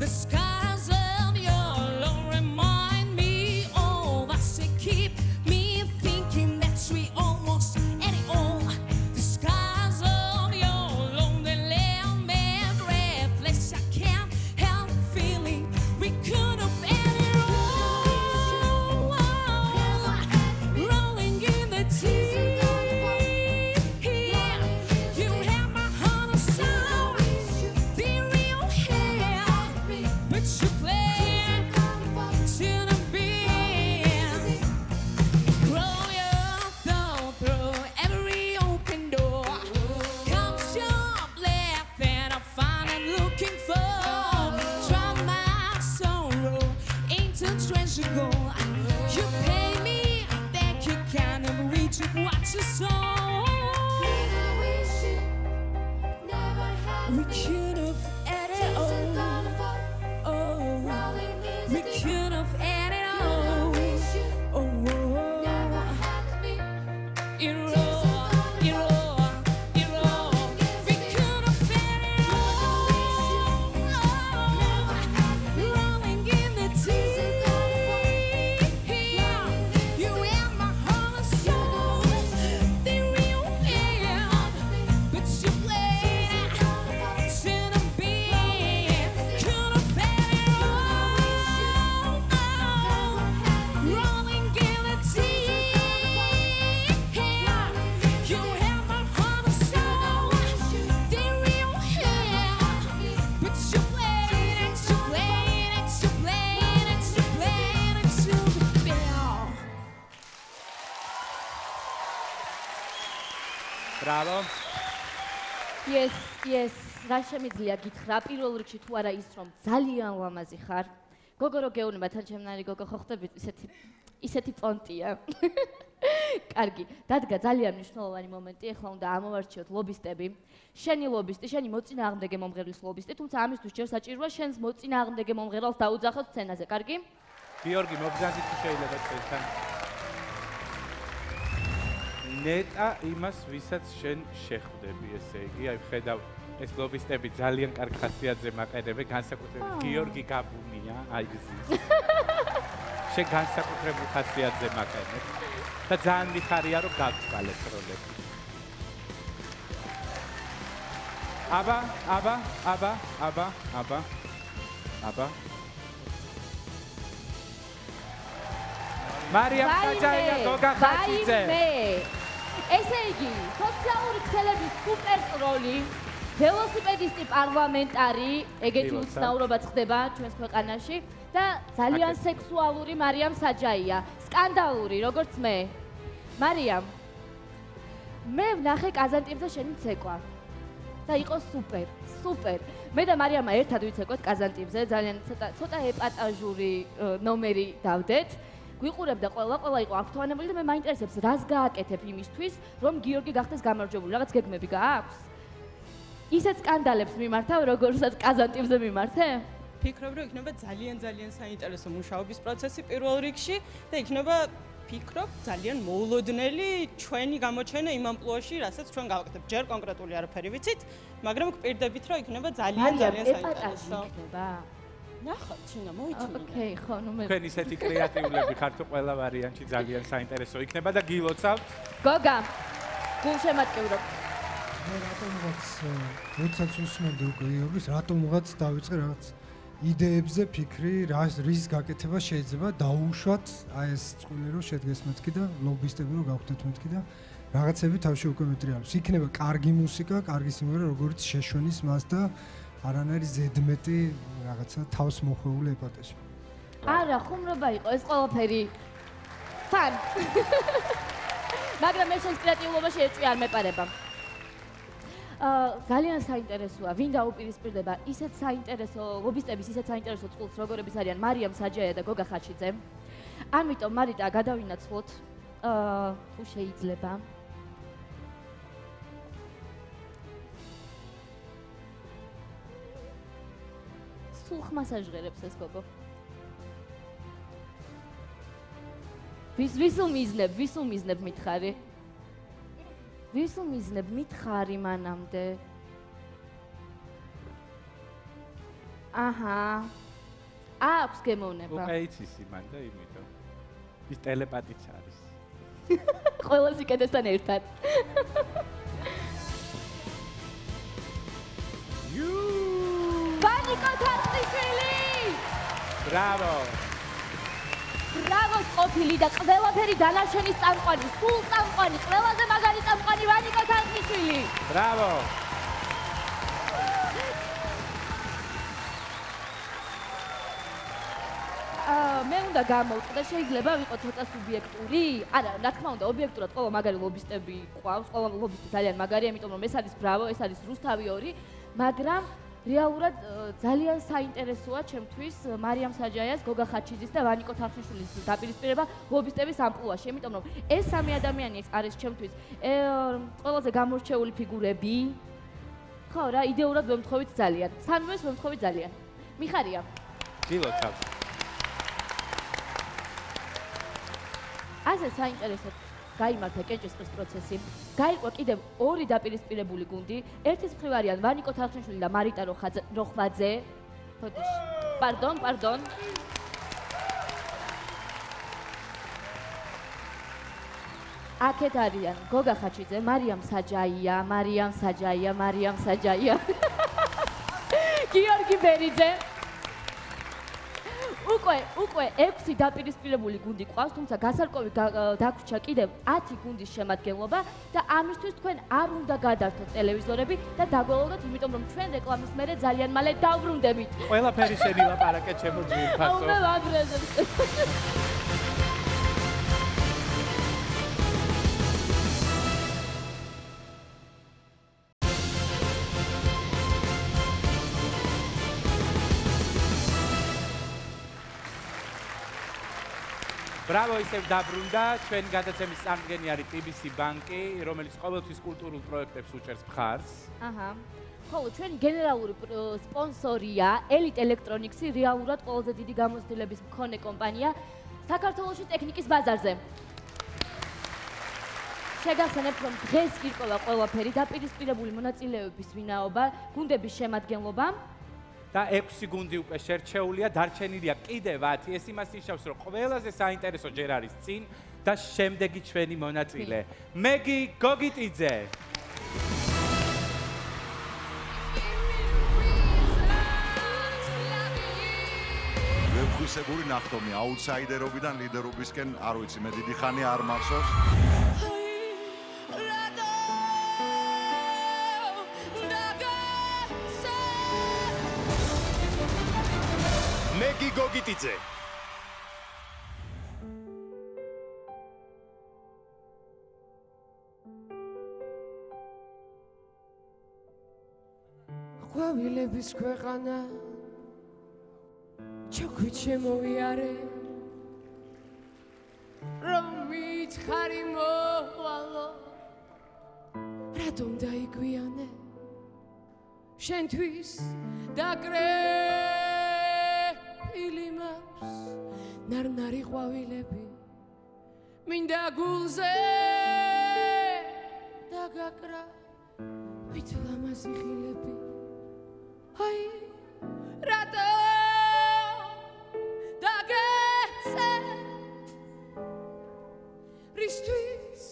The skies of your love remind me of us. They keep me thinking that we almost had it all. The skies of your love, they left me breathless. I can't help feeling we could have had it all. Rolling in the deep. You have my heart and soul. The real hell. But you play to the beat. Roll your thumb through every open door. Come shop left and I find I'm looking for. Drown my sorrow into treasure gold. You pay me, I think you can never reach it. What you saw. We could have had it all. Oh, we could have had it all. Oh, you're all, you're all, you're all. We could have had it all. Rolling in the deep. You have my heart and soul. The real hell. But you played it to the beat. Could have had it all. Rolling in the deep. You have my heart and soul. The real hell. But you played it, you played it, you played it, you played it to the bell. Bravo. Yes, რა შემიძლია გითხრა, პირველ რიგში თუ არა ის რომ ძალიან ლამაზი ხარ. გოგო რო გეუბნება თან ჩემნარი გოგო ხო ხდები ისეთი პონტია. კარგი, დადგა ძალიან მნიშვნელოვანი მომენტი, ახლა უნდა ამოვარჩიოთ ლობისტები. შენი ლობისტი, შენი მოწინააღმდეგე მომღერლის ლობისტი, თუმცა ამისთვის ჯერ საჭიროა შენს მოწინააღმდეგე მომღერალს დაუძახოთ სცენაზე, კარგი? გიორგი, მოგზავნით თუ შეიძლება წესთან. ნეტა იმას, ვისაც შენ შეხვდები, ესე იგი, აი ხედავ ეს ლობისტები ძალიან კარგ ხასიათზე მაყენებენ, განსაკუთრებით გიორგი გაბუნია, აი გზის. შენ განსაკუთრებულ ხასიათზე მაყენებ და ძალიან მიხარია რომ გაგცვალეს როლები. აბა. მარიამ საჯაია გოგა ხაჭიძე. ესე იგი, სოციალური ქსელების სუპერ ტროლი, ველოსიპედისტი პარლამენტარი, ეგეთი უცნაურობაც ხდება ჩვენს ქვეყანაში და ძალიან სექსუალური მარიამ საჯაია, სკანდალური, როგორც მე. მარიამ, მე ვნახე კაზანტირზე შენი ცეკვა. და იყო სუპერ. მე და მარიამა ერთად ვიცეკვეთ კაზანტიპზე, ძალიან ცოტა ეპატაჟური ნომერი დავდეთ. გვიყურებდა ყველა იყო აქტუალებული და მე მაინტერესებს რას გააკეთებ იმისთვის, რომ გიორგი გახდეს გამარჯვებული. რაღაც გეგმები გააქვს? ისეთ სკანდალებს მიმართავ, როგორცაც კაზანტიპზე მიმართე? ფიქრობ, რომ იქნება ძალიან საინტერესო მუშაობის პროცესი პირველ რიგში და იქნება ფიქრობ ძალიან მოულოდნელი ჩვენი გამოჩენა იმ ამპლუაში, რასაც ჩვენ გავაკეთებ. ჯერ კონკრეტული არაფერი ვიცით, მაგრამ გვპირდებით, რომ იქნება ძალიან საინტერესო. ნახავთ, ჩინა, მოიწმინდა. ოკეი, ხო, ნუ მე. თქვენ ისეთი კრეატიულები ხართ, რომ ყველა ვარიანტი ძალიან საინტერესო იქნება და გილოცავთ. გოგა, გულშემატკივრობ. მე რატომღაც როდესაც უსმენდი უკვე იორგის, რატომღაც დავიწყე რაღაც იდეებზე ფიქრი, რის გაკეთება შეიძლება დაუშვათ აი ეს წყვილი რომ შედგეს მეთქი და ლობისტები რომ გავხდეთ მეთქი და რაღაცები თავში უკვე მეტრიალებს. იქნება კარგი მუსიკა, კარგი სიმღერა, როგორც შეშვენის მას და არანაირი ზედმეტი რაღაცა თავს მოხვეული ეპატაჟი. არა, ხუმრობა იყო ეს ყველაფერი. ფან. მაგრამ მე შენს კრეატიულობაში ეჭვი არ მეპარება. ძალიან საინტერესოა, ვინ დაუპირისპირდება ისეთ საინტერესო ლობისტების ისეთ საინტერესო წყულს, როგორებიც არიან მარიამ საჯაია და გოგა ხაჩიძე. ამიტომ მარიტა გადავინაცვლოთ თუ შეიძლება. სულ ხმასაჟღერებს ეს გოგო. ვის უმიზნებ მითხარი? ვის უმიზნებ მითხარი მანამდე? აჰა. აქვს გემოვნება. უკვე იცის იმან და იმიტომ. ის ტელეპათიც არის. ყველა სიკეთესთან ერთად. ვანიკო თარხნიშვილი! ბრავო! ბრავო ყოფილი და ყველაფერი დანარჩენის წამყვანი, სულ წამყვანი, ყველაზე მაგარი წამყვანი ვანიკო თარხნიშვილი. ბრავო! მე უნდა გამოვწყვეტ და შეიძლება ვიყო ცოტა სუბიექტური. არა, რა თქმა უნდა, ობიექტურად ყველა მაგარი ლობისტები ყავს, ყველა ლობისტი ძალიან მაგარია, იმიტომ რომ ეს არის ბრავო, ეს არის რუსთავი 2, მაგრამ რეალურად ძალიან საინტერესოა ჩემთვის მარიამ საჯაიას, გოგა ხაჩიძის და ვანიკო თარხნიშვილის დაპირისპირება ლობისტების ამპლუაში, იმიტომ რომ ეს სამი ადამიანი არის ჩემთვის ყველაზე გამორჩეული ფიგურები. ხო რა, იდეურად ვემთხოვით ძალიან. სამივეს ვემთხოვით ძალიან. მიხარია. გილოცავ. ასე საინტერესოდ გაიმართა კენჭისყრის პროცესი. გაიყვა კიდევ 2 დაპირისპირებული გუნდი. ერთის მხრივ არიან ვანიკო თარხნიშვილი და მარიტა როხვაძე. პარდონ. აქეთ არიან გოგა ხაჩიძე, მარიამ საჯაია. გიორგი ბერიძე. უკვე 6 დაპირისპირებული გუნდი ყავს, თუმცა გასარკვევი დაგვრჩა კიდევ 10 გუნდის შემადგენლობა და ამისთვის თქვენ არ უნდა გადართოთ ტელევიზორები და დაგველოდოთ, იმიტომ რომ ჩვენ რეკლამის მერე ძალიან მალე დავბრუნდებით. ყველაფერი შენი ლაპარაკე ჩემო ძვირფასო. აუ მე ვაგრეზებ. ბრავო, ისევ დაბრუნდა. ჩვენი გადაცემის წამდგენი არის TBC ბანკი, რომელიც ყოველთვის კულტურულ პროექტებს უჭერს მხარს. აჰა. ხოლო ჩვენი გენერალური სპონსორია Elite Electronics, რეალურად ყველაზე დიდი გამოცდილების მქონე კომპანია საქართველოში ტექნიკის ბაზარზე. შეგახსენებთ, რომ დღეს ირკვევა ყველაფერი დაპირისპირებული მონაწილეების ვინაობა, გუნდების შემადგენლობა. და 6 გუნდი უკვე შერჩეულია, დარჩენილია კიდევ 10. ეს იმას ნიშნავს, რომ ყველაზე საინტერესო ჯერ არის წინ და შემდეგი ჩვენი მონაწილე. მეგი გოგიტიძე. ვებხვისებური ნახტომი აუთსაიდერობიდან ლიდერობისკენ, არ ვიცი, მე დიდი ხანი არ მახსოვს. მეგი გოგიტიძე. ყვავილების ქვეყანა ჩოქვით შემოვიარე რომ მითხარი მოვალო რატომ დაიგვიანე შენთვის დაკრეფილი მაქვს ნარნარი ყვავილები მინდა გულზე დაგაკრა ვით ლამაზი ხილები აი რატო დაგეცე რისთვის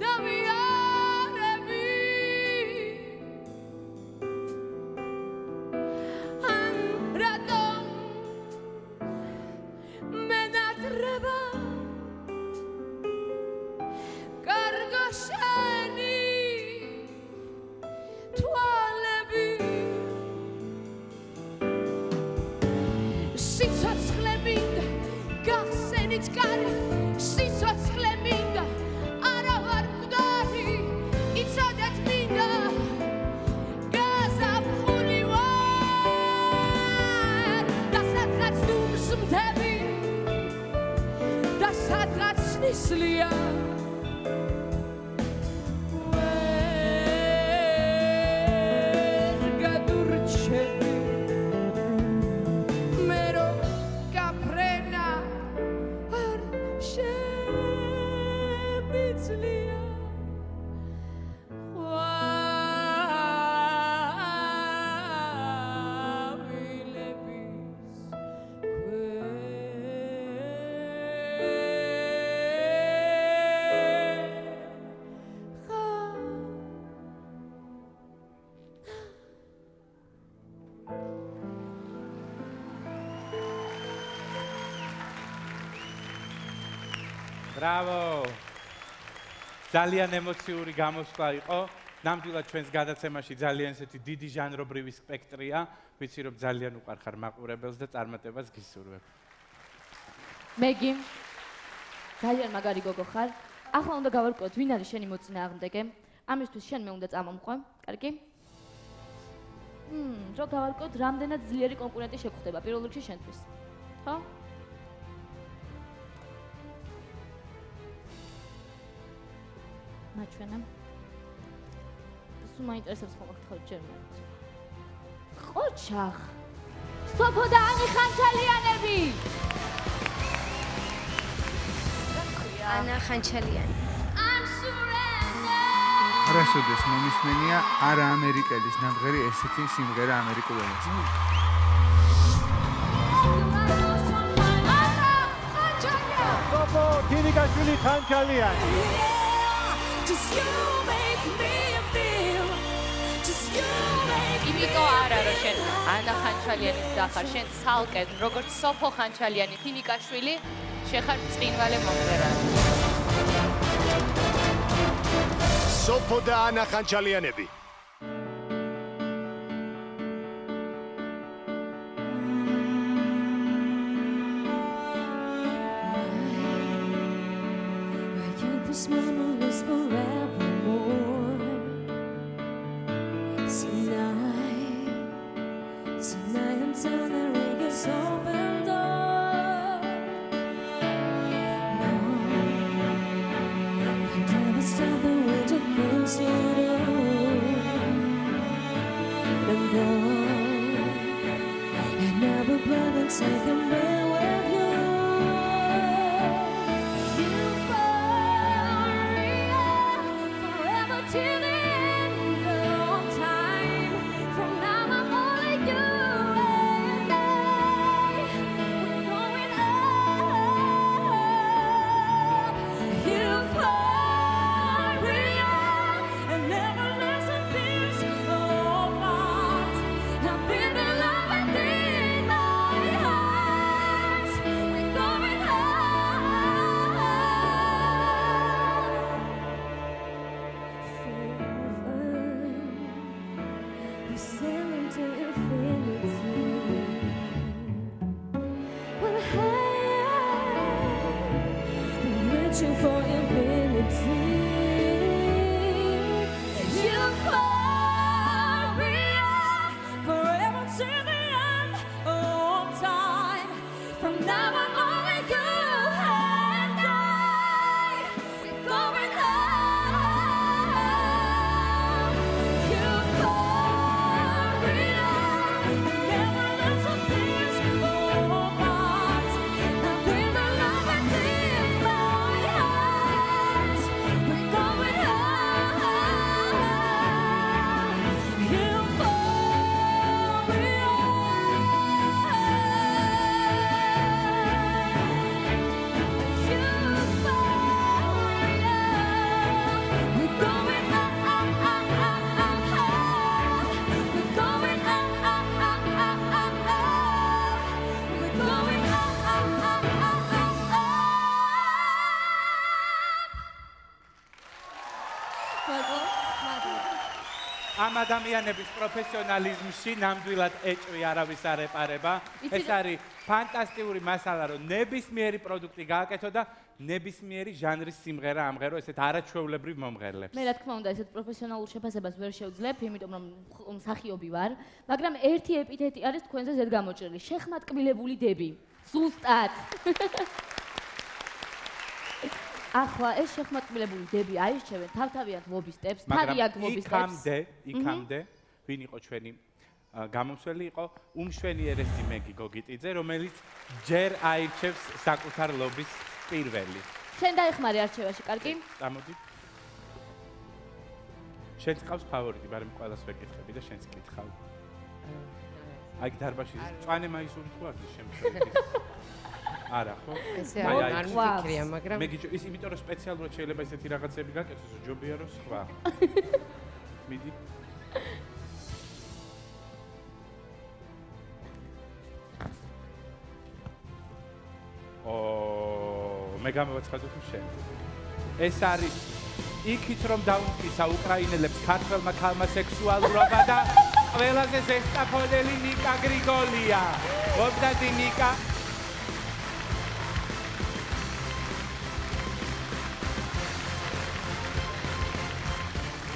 დავიარები ან რატო მენატრება კარგო შენი თვალები სიცოცხლე მინდა გახსენით კარი სიცოცხლე მინდა არა ვარ მკვდარი იცოდეთ მინდა გაზაფხული ვარ და სადღაც დუმს მდები და სადღაც ნისლია Bravo! ძალიან ემოციური გამოსვლა იყო. ნამდვილად ჩვენს გადაცემაში ძალიან ესეთი დიდი ჟანრობრივი სპექტრია. ვიცი რომ ძალიან უყარხარ მაყურებელს და წარმატებას გისურვებ. მეგი ძალიან მაგარი გოგო ხარ. ახლა უნდა გავარკვიოთ ვინ არის შენი მოწინააღმდეგე. ამისთვის შენ მე უნდა წამომყვე. კარგი? რო გავარკვიოთ რამდენად ძლიერი კონკურენტი შეგხვდება პირველ რიგში შენთვის. ხო? მაჩვენა. სულ მაინტერესებს ხომ გითხოთ ჯერ მე. ყოჩახ. სოფო და ანი ხანჩალიანები. ანა ხანჩალიანი. არასოდეს მომისმენია არა ამერიკელის ნამღერი ესეთი სიმღერა ამერიკულ ენაზე. სოფო გინიკაშვილი ხანჩალიანი. იმიტომ არა რომ შენ ანა ხანჩალიანის დახარ, შენ ცალკე როგორც სოფო ხანჩალიანი, თინიკაშვილი, შეხარ წინვალე მომღერალი. სოფო და ანა ხანჩალიანები. This moment is forevermore. Tonight until the ring is opened up. No, I never stop the way to things you do. And no, I never plan on taking me with you. Till the end of time. From now I'm only you and I. We're going up. Euphoria and never listen peace of heart. I feel the love within my heart. We're going up. Sailing to infinity. Well, I'm reaching for infinity. Euphoria ამ ადამიანების პროფესიონალიზმში ნამდვილად ეჭვი არავის არ ეპარება. ეს არის ფანტასტიკური მასალა, რომ ნებისმიერი პროდუქტი გააკეთო და ნებისმიერი ჟანრის სიმღერა ამღერო ესეთ არაჩვეულებრივ მომღერლებს. მე რა თქმა უნდა ესეთ პროფესიონალურ შეფასებას ვერ შევძლებ, იმიტომ რომ მსახიობი ვარ, მაგრამ ერთი ეპითეტი არის თქვენზე ზედ გამოჭრილი. შეხმატკბილებული დები. ზუსტად. ახლა ეს შეხმატკბილებული დები აირჩევენ თავთავიანთ ლობისტებს, თავიანთ ლობისტებს. იქამდე ვინ იყო ჩვენი გამომსველი იყო უმშვენიერესი მეგი გოგიტიძე, რომელიც ჯერ აირჩევს საკუთარ ლობის პირველი. შენ დაეხმარე არჩევაში, კარგი? წამოდი. შენც ყავს ფავორიტი, მაგრამ ყველას ვეკითხები და შენც კითხავ. აი დარბაში წვანე მაისური თუ არის შემთხვევით? არა, ხო? ესე არ მიფიქრია, მაგრამ მე გიჭირ ის იმიტომ რომ სპეციალურად შეიძლება ესეთი რაღაცები გაკეთოს, ჯობია რომ სხვა. მიდი. მე გამოვაცხადო თუ შენ. ეს არის იქით რომ დაუმტკიცა უკრაინელებს ქართველმა ქალმა სექსუალურობა და ყველაზე ზესტაფონელი ნიკა გრიგოლია. მოდადი ნიკა.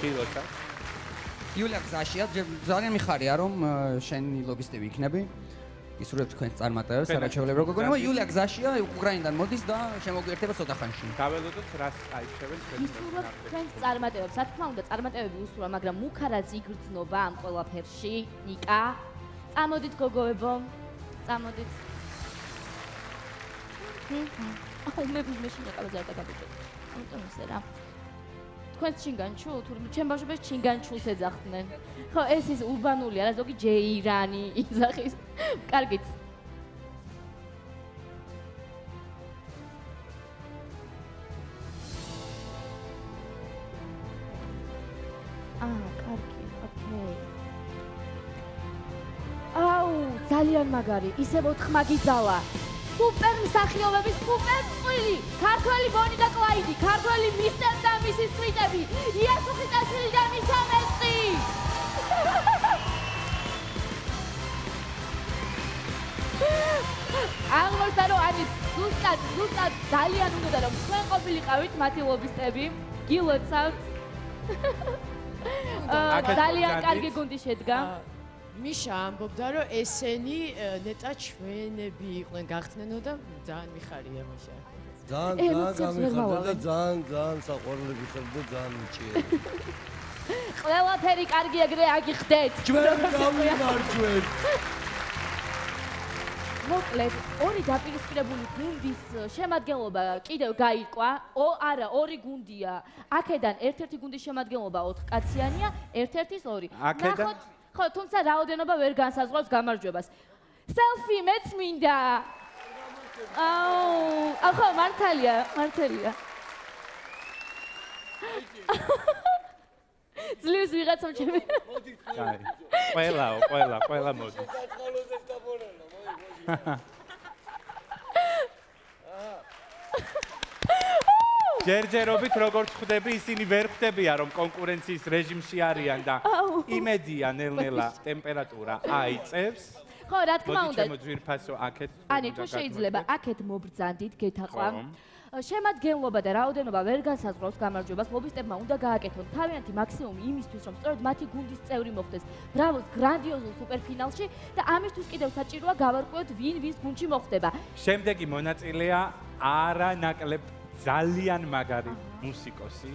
ფილოტა. იულია გზაშია, ძალიან მიხარია რომ შენი ლობისტები იქნები. ისურვებ თქვენს წარმატებებს, არაჩვეულებრივ გოგონა, იულია გზაშია, უკრაინიდან მოდის და შემოგვიერთება ცოტა ხანში. გაველოდოთ რას აიჩევენ თქვენ. ისურვებ თქვენს წარმატებებს, რა თქმა უნდა, წარმატებები უსურვა, მაგრამ მუქარაც იგრძნობა ამ ყველაფერში, ნიკა. წამოდით გოგოებო, წამოდით. მე მეშინ ეყავაზე არ დაგაბიჭოთ. ამიტომ ისე რა. თქვენს ჩინგანჩულ, თურმე ჩემ ბავშვებს ჩინგანჩულს ეძახდნენ. ხო, ეს ის ურბანული არა, ზოგი ჯეირანი იძახის. კარგით. კარგი, ოკეი. აუ, ძალიან მაგარი, ისევ ოთხმა გიძალა. სუპერ მსახიობები, სუპერ წვილი, ქართველი ბონი და კლაიდი, ქართველი მისტერ და მისის სვიტები, იასუხიტაშვილი და მისა მეწყი. აღმოჩნდა რომ არის ზუსტად ძალიან უნდა რომ თქვენ ყოფილიყავით მათი ლობისტები, გილოცავთ. ძალიან კარგი გუნდი შედგა. მიშა ამბობდა რომ ესენი ნეტა ჩვენები იყვნენ გახსნენო და ძალიან მიხარია მიშა. ძალიან გამიხარდა და ძალიან საყვარლები ხარ და ძალიან მიჭიერი. ყველაფერი კარგი ეგრე აგიხდეთ. ჩვენ გამიმარჯვეთ. მოკლედ, ორი დაპირისპირებული გუნდის შემადგენლობა კიდევ გაიყვა. არა, ორი გუნდია. აქედან ერთ-ერთი გუნდის შემადგენლობა 4 კაციანია, ერთ-ერთის 2. ნახოთ ხო, თუმცა რაოდენობა ვერ განსაზღვრავს გამარჯვებას. სელფი მეც მინდა. ხო, მართალია. ძლივს ვიღაცამ ჩემი. კაი. ყველა მოდი. ჯერჯერობით როგორც ხვდები, ისინი ვერ ხვდებიან რომ კონკურენციის რეჟიმში არიან და იმედია ნელ-ნელა ტემპერატურა აიწევს. ხო, რა თქმა უნდა. მოდი ძვირფასო აქეთ. ანი, თუ შეიძლება აქეთ მობრძანდით, გეთაყვა. შემადგენლობა და რაოდენობა ვერ განსაზღვრავს გამარჯვებას. ლობისტებმა უნდა გააკეთონ თავიანთი მაქსიმუმი იმისთვის, რომ სწორედ მათი გუნდის წევრი მოხვდეს ბრავოს გრანდიოზულ სუპერფინალში და ამისთვის კიდევ საჭიროა გავარკვიოთ ვინ ვის გუნდში მოხვდება. შემდეგი მონაწილეა არანაკლებ ძალიან მაგარი მუსიკოსი.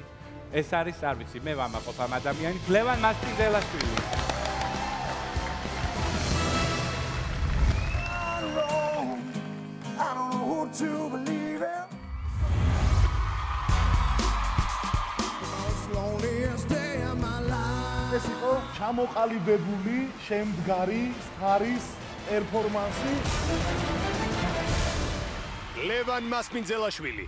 ეს არის, არ ვიცი, მე ვამაყობ ამ ადამიანს, ლევან მასპინძელაშვილი. ეს იყო ჩამოყალიბებული შემდგარი სტარის პერფორმანსი. ლევან მასპინძელაშვილი.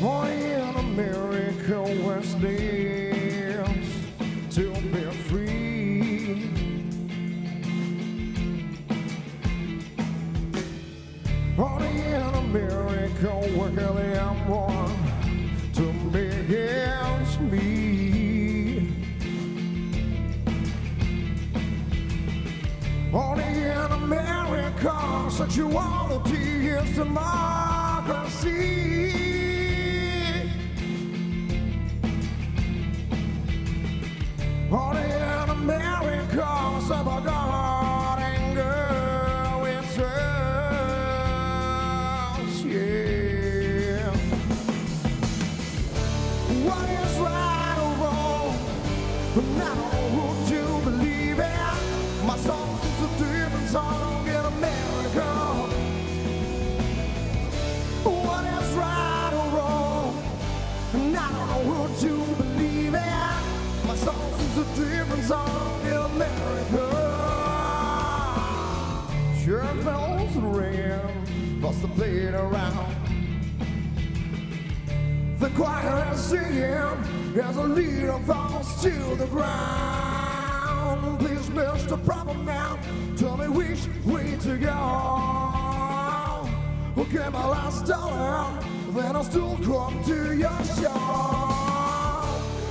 Boy in America was dance to be free. miracle working I'm born to be against me. Only in America, sexuality is democracy. Only in America, God and girl it's us, yeah. What is right or wrong? I don't know who to believe in. My song's a different song in America. What is right or wrong? I don't know who to believe in. My song's a different song in America. Church bells ringing, bust the plate around. The choir is singing as a leader falls to the ground. Please, Mr. Proper Man, tell me which way to go. Okay, my last dollar, then I'll still come to your show.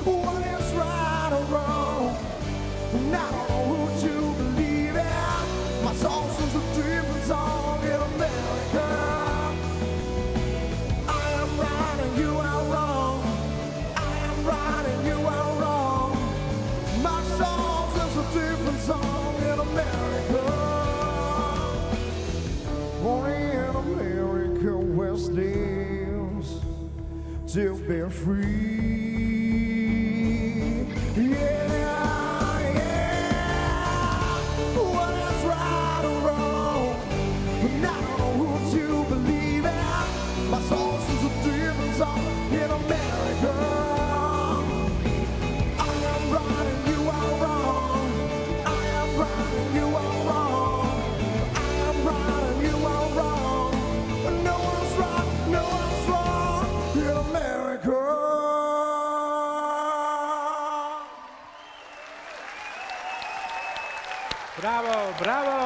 What is right or wrong? I don't know who to believe in. My song is a different song in America. I am right and you are wrong. I am right and you are wrong. My song is a different song in America. Only in America where slaves to be free. Yeah. Bravo, bravo!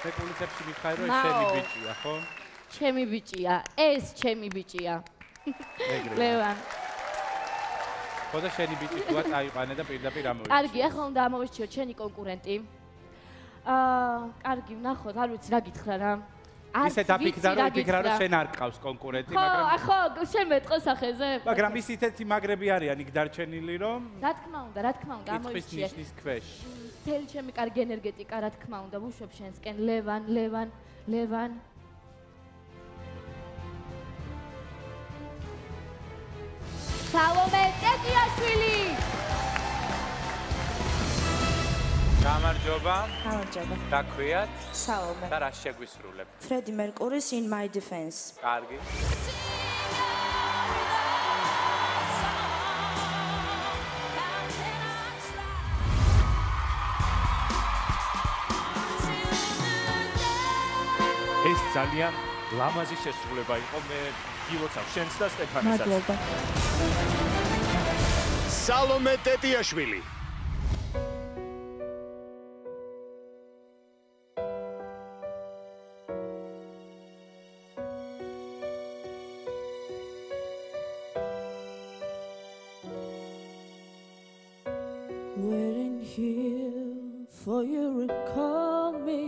Republicებში მიხარ რომ შენი ბიჭია, ხო? ჩემი ბიჭია, ეს ჩემი ბიჭია. ლევან. ხოდა შენი ბიჭი თქვა წაიყვანე და პირდაპირ ამოვიჩიო. კარგი, ახლა უნდა ამოვიჩიო ჩემი კონკურენტი. კარგი, ვნახოთ, არ ვიცი რა გითხრა რა. ისე დაფიქრდა რომ შენ არ გყავს კონკურენტი, მაგრამ ხო, შენ მეტყო სახეზე. მაგრამ ის ისეთი მაგრები არიან იქ დარჩენილი რომ რა თქმა უნდა, ამოვიჩიე. ნიშნის ქვეშ. მთელი ჩემი კარგი ენერგეტიკა, რა თქმა უნდა, ვუშვებ შენსკენ, ლევან. სალომე ტეტიაშვილი. გამარჯობა. გამარჯობა. დაქვიათ? სალომე. და რა შეგვისრულებ? Freddie Mercury's In My Defense. კარგი. ეს ძალიან ლამაზი შესრულება იყო. მე გილოცავ შენს და სტეფანესაც. მადლობა. სალომე ტეტიაშვილი. Waiting here for you to call me,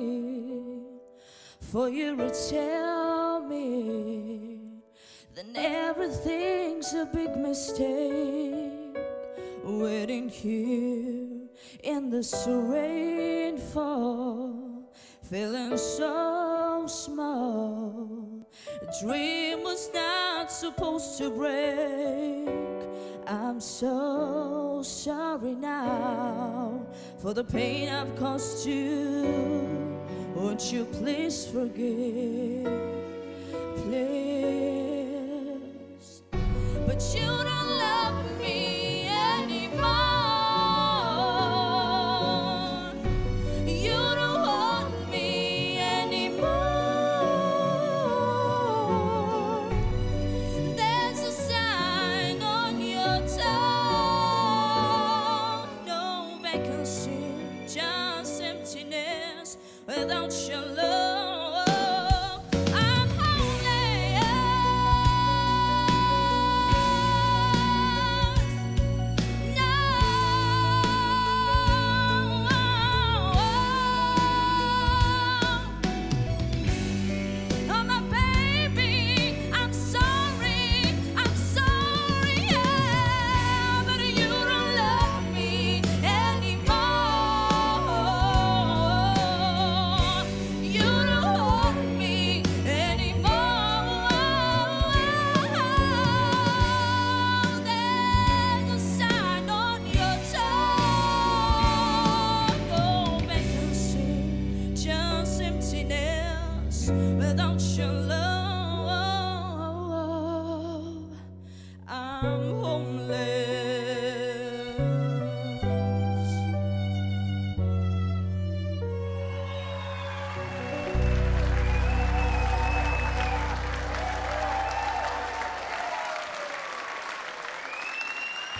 for you to tell me that everything's a big mistake. Waiting here in this rainfall, feeling so small. A dream was not supposed to break. I'm so sorry now for the pain I've caused you. Won't you please forgive, please? But you don't love me anymore. You don't want me anymore. There's a sign on your tongue. No vacancy, just emptiness without your love. I'm homeless. without your love, I'm homeless.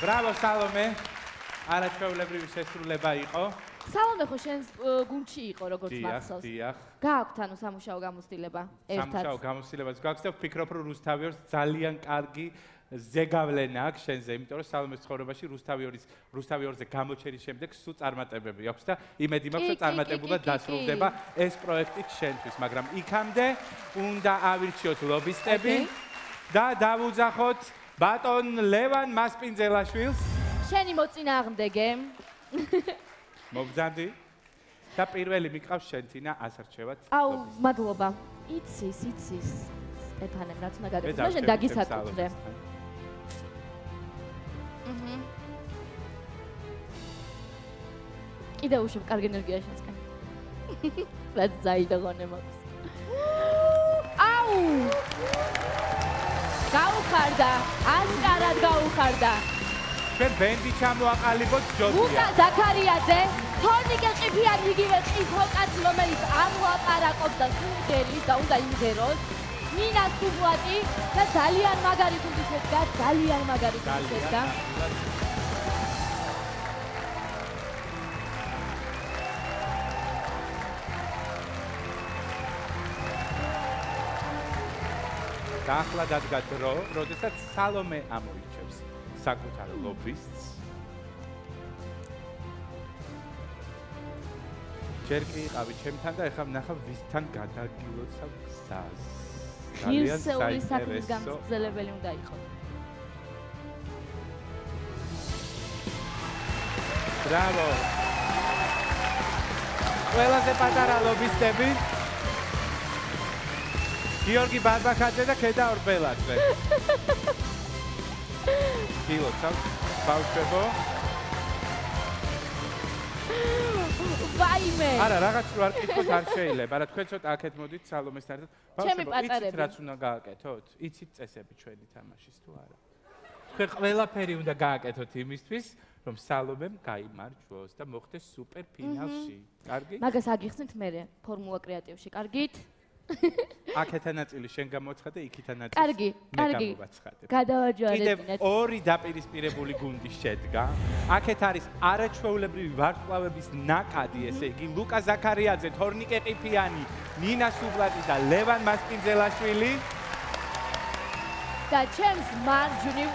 Bravo, Salome. არაჩვეულებრივი შესრულება იყო. სალომე ხო შენს გუნდში იყო როგორც მახსოვს. დიახ. გააქვთ ანუ სამუშაო გამოცდილება ერთად. სამუშაო გამოცდილებას გაქვს და ვფიქრობ რომ რუსთავიორს ძალიან კარგი ზეგავლენა აქვს შენზე, იმიტომ რომ სალომეს ცხოვრებაში რუსთავიორზე გამოჩენის შემდეგ სულ წარმატებები აქვს და იმედი მაქვს რომ წარმატებულად დასრულდება ეს პროექტი შენთვის, მაგრამ იქამდე უნდა ავირჩიოთ ლობისტები და დავუძახოთ ბატონ ლევან მასპინძელაშვილს. შენი მოწინააღმდეგე. მოგძანდი და პირველი მიყავს შენ თინა ასარჩევად. აუ, მადლობა. იცის. სტეფანემ რაც უნდა გაგეცნო, შენ დაგისაკუთრე. კიდევ უშევ კარგი ენერგია შენსკენ. რაც ზაიდაღონე მაქვს. აუ! გაუხარდა, ასკარად გაუხარდა. ჩვენ ბენდი ჩამოაყალიბოთ ჯოდია. ლუკა ზაქარიაძე, თორნიკე ყიფიანი იგივე ყიფო კაცი, რომელიც ამოაპარაკობს და სულგერის და უნდა იმღეროს. მინა სუბლატი და ძალიან მაგარი გუნდი შედგა, ძალიან მაგარი გუნდი შედგა. და ახლა დადგა დრო, როდესაც სალომე ამოიჩევს საკუთარ ლობისტს. ჯერ კი იყავი ჩემთან და ეხლა ვნახავ ვისთან გადაგილოცავ გზას. ღირსეული საქმის გამგზელებელი უნდა იყოს. ბრავო. ყველაზე პატარა ლობისტები. გიორგი ბარბაკაძე და ქედა ორბელაძე. გილოცავ ბავშვებო. ვაიმე. არა, რაღაც რო არ კითხოთ არ შეიძლება. არა, თქვენ ცოტა აქეთ მოდით სალომესთან ერთად. ჩემი პატარები. იცით რაც უნდა გააკეთოთ? იცით წესები ჩვენი თამაშის თუ არა? თქვენ ყველაფერი უნდა გააკეთოთ იმისთვის, რომ სალომემ გაიმარჯვოს და მოხდეს სუპერ ფინალში. კარგი? მაგას აგიხსნით მე ფორმულა კრეატივში. კარგით? აქეთა ნაწილი შენ გამოაცხადე, იქითა ნაწილი კარგი. გადავაჯვარებინეთ. კიდევ ორი დაპირისპირებული გუნდი შედგა. აქეთ არის არაჩვეულებრივი ვარსკვლავების ნაკადი, ესე იგი ლუკა ზაქარიაძე, თორნიკე ყიფიანი, ნინა სუბლატი და ლევან მასპინძელაშვილი. და ჩემს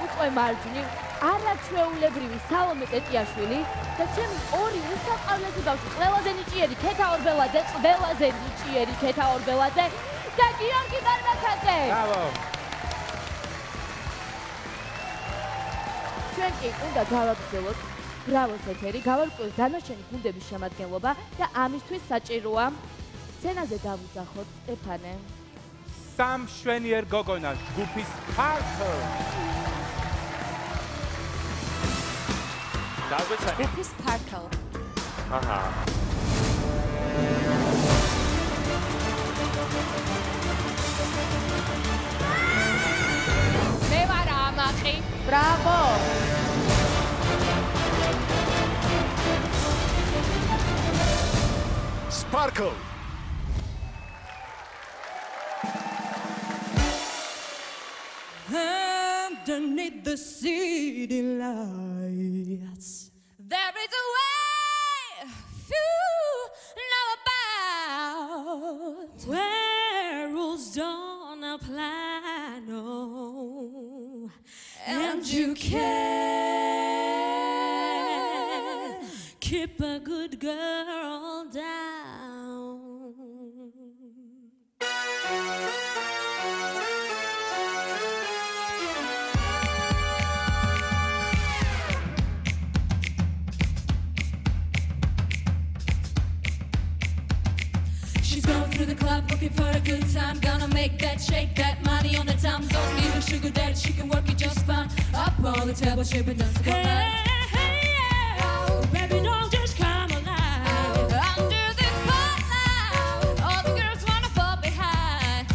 უკვე მარჯვნივ არაჩვეულებრივი სალომე ტეტიაშვილი და ჩემი ორი უსაყავლესი ბავშვი, ყველაზე ნიჭიერი ქეთა ორბელაძე, ყველაზე ნიჭიერი ქეთა ორბელაძე და გიორგი ბარბაკაძე. ბრავო. ჩვენ კი უნდა გავაგრძელოთ ბრავოს ეთერი, გავარკვიოთ დანარჩენი გუნდების შემადგენლობა და ამისთვის საჭიროა სცენაზე დავუძახოთ სტეფანე. სამ შვენიერ გოგონას ჯგუფის Sparkle. ჯგუფის Sparkle. აჰა. მე ვარ ამაყი. ბრავო. Sparkle. Underneath the city lights, there is a way few know about, where rules don't apply, no, and you can keep a good girl down. Through the club looking for a good time, gonna make that shake that money on the time. Don't need a sugar daddy, she can work it just fine. Up on the table, she been dancing all night. Oh, baby, don't just come alive. Under this spotlight, all the girls wanna fall behind.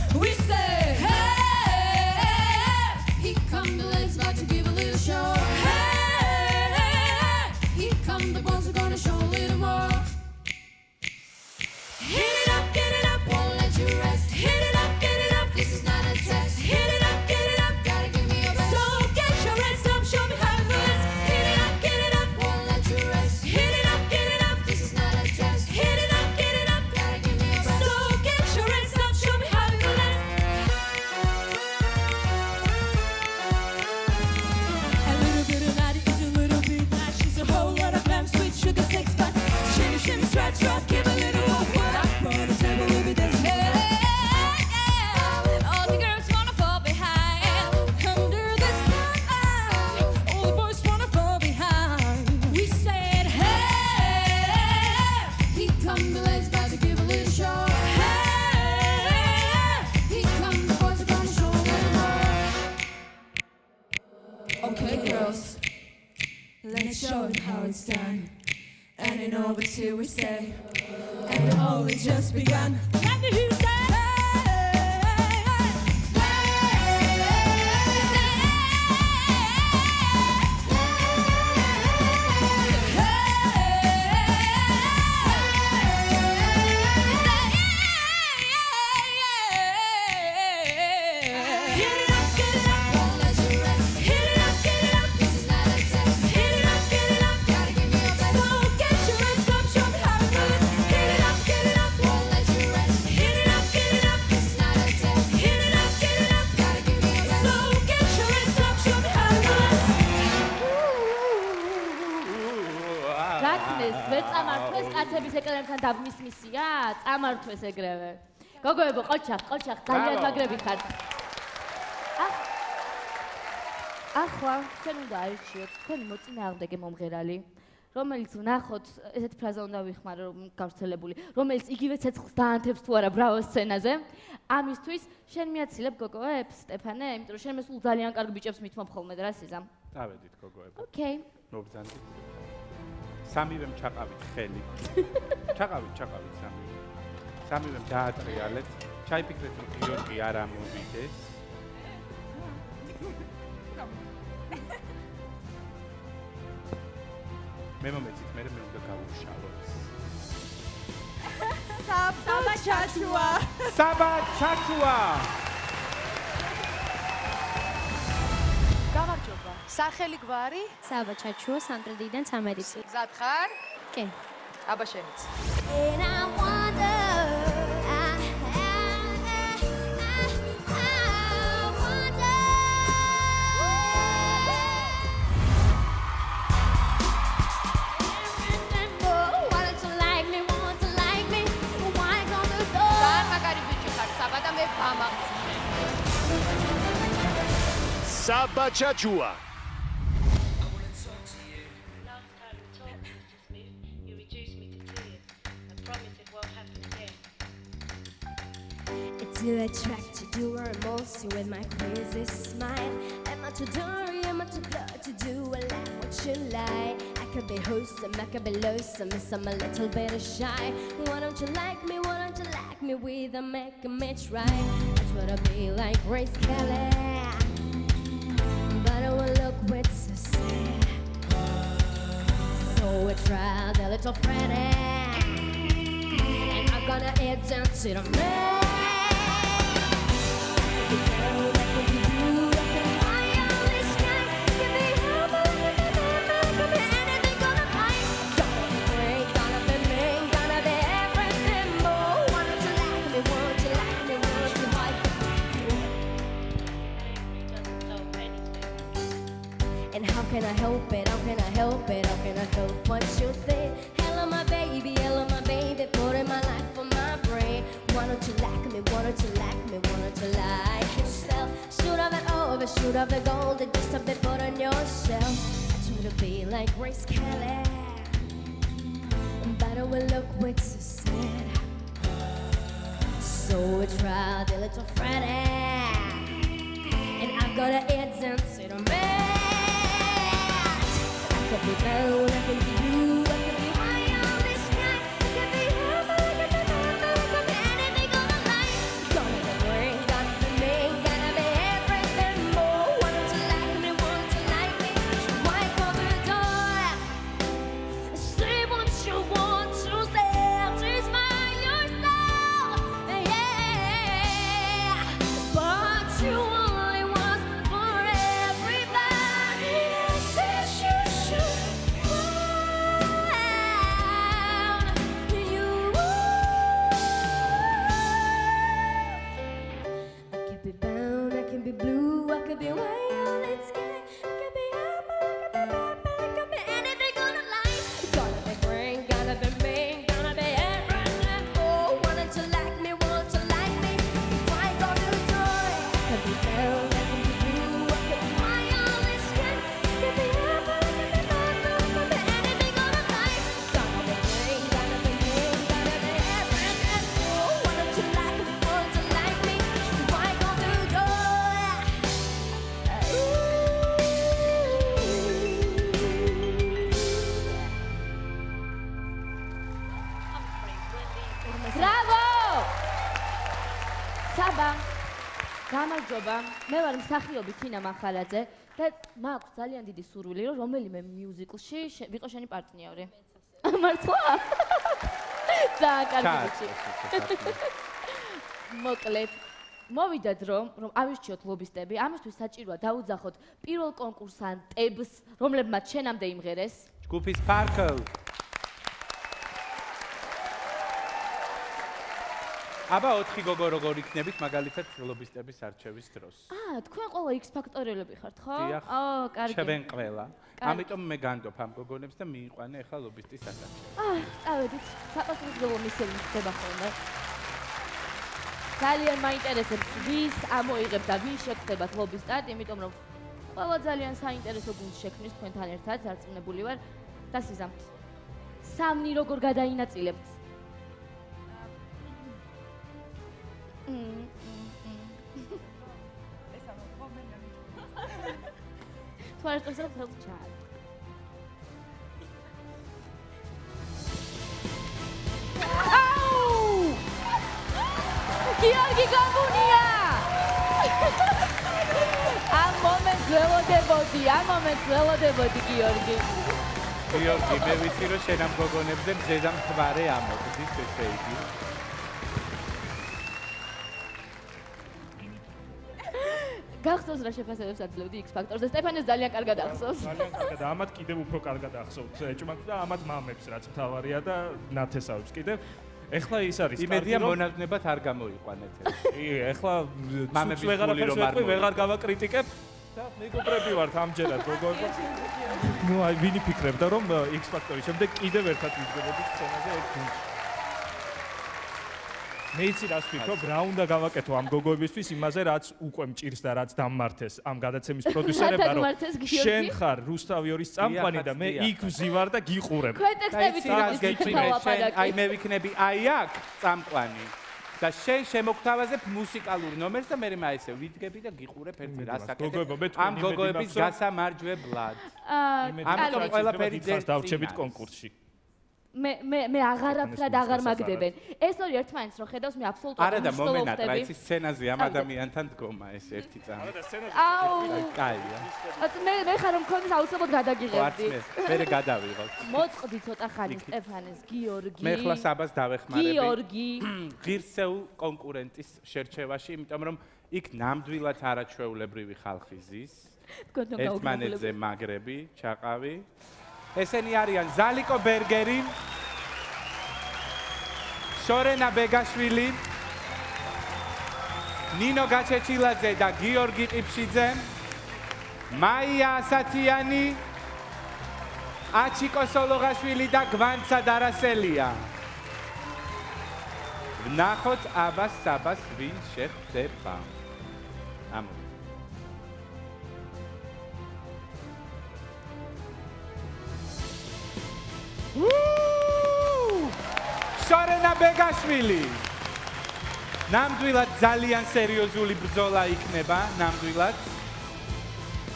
show it how it's done. And in over till we stay. And it only just begun. Can you hear that? კაცების ეკლებთან დაბმის მისია, წამართვეს ეგრევე. გოგოებო, ყოჩახ, ძალიან მაგრები ხართ. ახლა ჩვენ უნდა აირჩიოთ თქვენი მოწინააღმდეგე მომღერალი, რომელიც ვნახოთ, ესეთი ფრაზა უნდა ვიხმარო, რომ გავრცელებული, რომელიც იგივე ცეცხლს დაანთებს თუ არა ბრავო სცენაზე. ამისთვის შენ მიაცილებ გოგოებს, სტეფანე, იმიტომ რომ შენ მე სულ ძალიან კარგ ბიჭებს მithმობ ხოლმე და რა სიზამ. დავედით გოგოებო. ოკეი. მობრძანდით. სამივემ ჩაყავით ხელი. ჩაყავით სამივე. სამივემ დაატრიალეთ. ჩაიფიქრეთ რომ გიორგი არ ამოვიდეს. მე მომეცით, მე უნდა გავუშალო. საბა ჩაჩუა. საბა ჩაჩუა. გამარჯობა. სახელი გვარი? საბა ჩაჩუა, სამტრედიდან 13. გზად ხარ? კი. აბა შენიც. And I wonder Sabba Chachua. To attract you, do or most you with my crazy smile. I'm not too dirty, I'm not too blood to do a lot what you like. I could be wholesome, I could be lonesome, yes, I'm a little bit shy. Why don't you like me? Why don't you like me? With a make me try. I try to be like Grace Kelly, but I will look with so sad. So we tried a little Freddy, and I'm gonna head down to the man. And how can I help it? How can I help it? How can I help what you think? Hello my baby, putting my life on my brain. Why don't you like me? Why don't you like me? Why don't you like yourself? Shoot off that over, shoot off the gold and just a bit put on yourself. I try to be like Grace Kelly, but I will look with so sad. So we tried a little Friday, and I've got an answer to the man. I could be bold, I could be you, I could be high on the sky, I could be humble, I could be humble, I could be anything on the line. Gonna be great, gonna be me, gonna be everything more. Why don't you like me? Why don't you like me? Wipe over the door, say what you want to say, just find yourself, yeah. But you only want for everybody. Says you should. საბა. გამარჯობა. მე ვარ მსახიობი თინა მახალაძე და მაქვს ძალიან დიდი სურვილი, რომ რომელიმე მიუზიკლში ვიყო შენი პარტნიორი. მართლა? ძალიან კარგი ვიცი. მოკლედ მოვიდა დრო, რომ ავირჩიოთ ლობისტები, ამისთვის საჭიროა დაუძახოთ პირველ კონკურსანტებს, რომლებმაც შენამდე იმღერეს. ჯგუფი Sparkle. აბა 4 გოგო როგორ იქნებით მაგალითად ლობისტების არჩევის დროს? თქვენ ყველა X ფაქტორელები ხართ, ხო? დიახ. კარგი. ჩვენ ყველა. ამიტომ მე განდობ ამ გოგონებს და მიიყვანე ახლა ლობისტის ასარჩევად. წავედით. საპასუხისმგებლო მისიები ხდება ხოლმე. ძალიან მაინტერესებს ვის ამოიღებ და ვის შეგხვდებათ ლობისტად, იმიტომ რომ ყველა ძალიან საინტერესო გუნდს შექმნის თქვენთან ერთად, დარწმუნებული ვარ. დასიზამთ. სამნი როგორ გადაინაწილებთ? ეს ამ კომენტარი. თუ არ წესავ ხელს ჩაად. გიორგი გაბუნია! ამ მომენტს ველოდებოდი გიორგი. გიორგი, მე ვიცი რომ შენ ამ გოგონებზე მზედა მთვარე ამოდის, ესე იგი. გახსოვს რა შეფასებებს აძლევდი X ფაქტორზე? სტეფანეს ძალიან კარგად ახსოვს. ძალიან კარგად, ამათ კიდევ უფრო კარგად ახსოვთ ეჭვმაკს და ამათ მამებს რაც მთავარია და ნათესავებს კიდევ. ეხლა ის არის კარგი იმედია მონაზვნებად არ გამოიყვანეთ. ეხლა მამების ვეღარ გავაკრიტიკებ და მეგობრები ვართ ამჯერად გოგო. ნუ აი ვინი ფიქრებდა რომ X ფაქტორის შემდეგ კიდევ ერთად ვიძებოდით სცენაზე ერთ გუნდში. მე იცი რას ვფიქრობ, რა უნდა გავაკეთო ამ გოგოებისთვის იმაზე, რაც უკვე მჭირს და რაც დამმართეს ამ გადაცემის პროდიუსერებმა, რომ შენ ხარ რუსთავიორის წამყვანი და მე იქ ვზივარ და გიყურებ. ქვეტექსტებით აი მე ვიქნები აი აქ წამყვანი და შენ შემოგთავაზებ მუსიკალურ ნომერს და მე ესე ვიდგები და გიყურებ ერთი რას აკეთებ ამ გოგოების გასამარჯვებლად. ამიტომ ყველაფერი დავრჩებით კონკურსში. მე აღარაფრად აღარ მაგდებენ. ეს ორი ერთმანეთს რო ხედავს, მე აბსოლუტურად არა და მომენად რა იცი სცენაზე ამ ადამიანთან დგომა ეს ერთი წამი. არა და სცენაზე. კაია. მე ხარ რომ მქონდეს აუცილებლად გადაგიღებდი. მე გადავიღოთ. მოწყდი ცოტა ხანი სტეფანეს, გიორგი. მე ხლა საბას დავეხმარები. გიორგი. ღირსეულ კონკურენტის შერჩევაში, იმიტომ რომ იქ ნამდვილად არაჩვეულებრივი ხალხი ზის. ერთმანეთზე მაგრები, ჩაყავი. ესენი არიან ზალიკო ბერგერი, შორენა ბეგაშვილი, ნინო გაჩეჩილაძე და გიორგი ყიფშიძე, მაია ასათიანი, აჩიკო სოლოღაშვილი და გვანცა დარასელია. ვნახოთ აბას საბას ვინ შეხვდება. ამო შორენა ბეგაშვილი. ნამდვილად ძალიან სერიოზული ბრძოლა იქნება, ნამდვილად.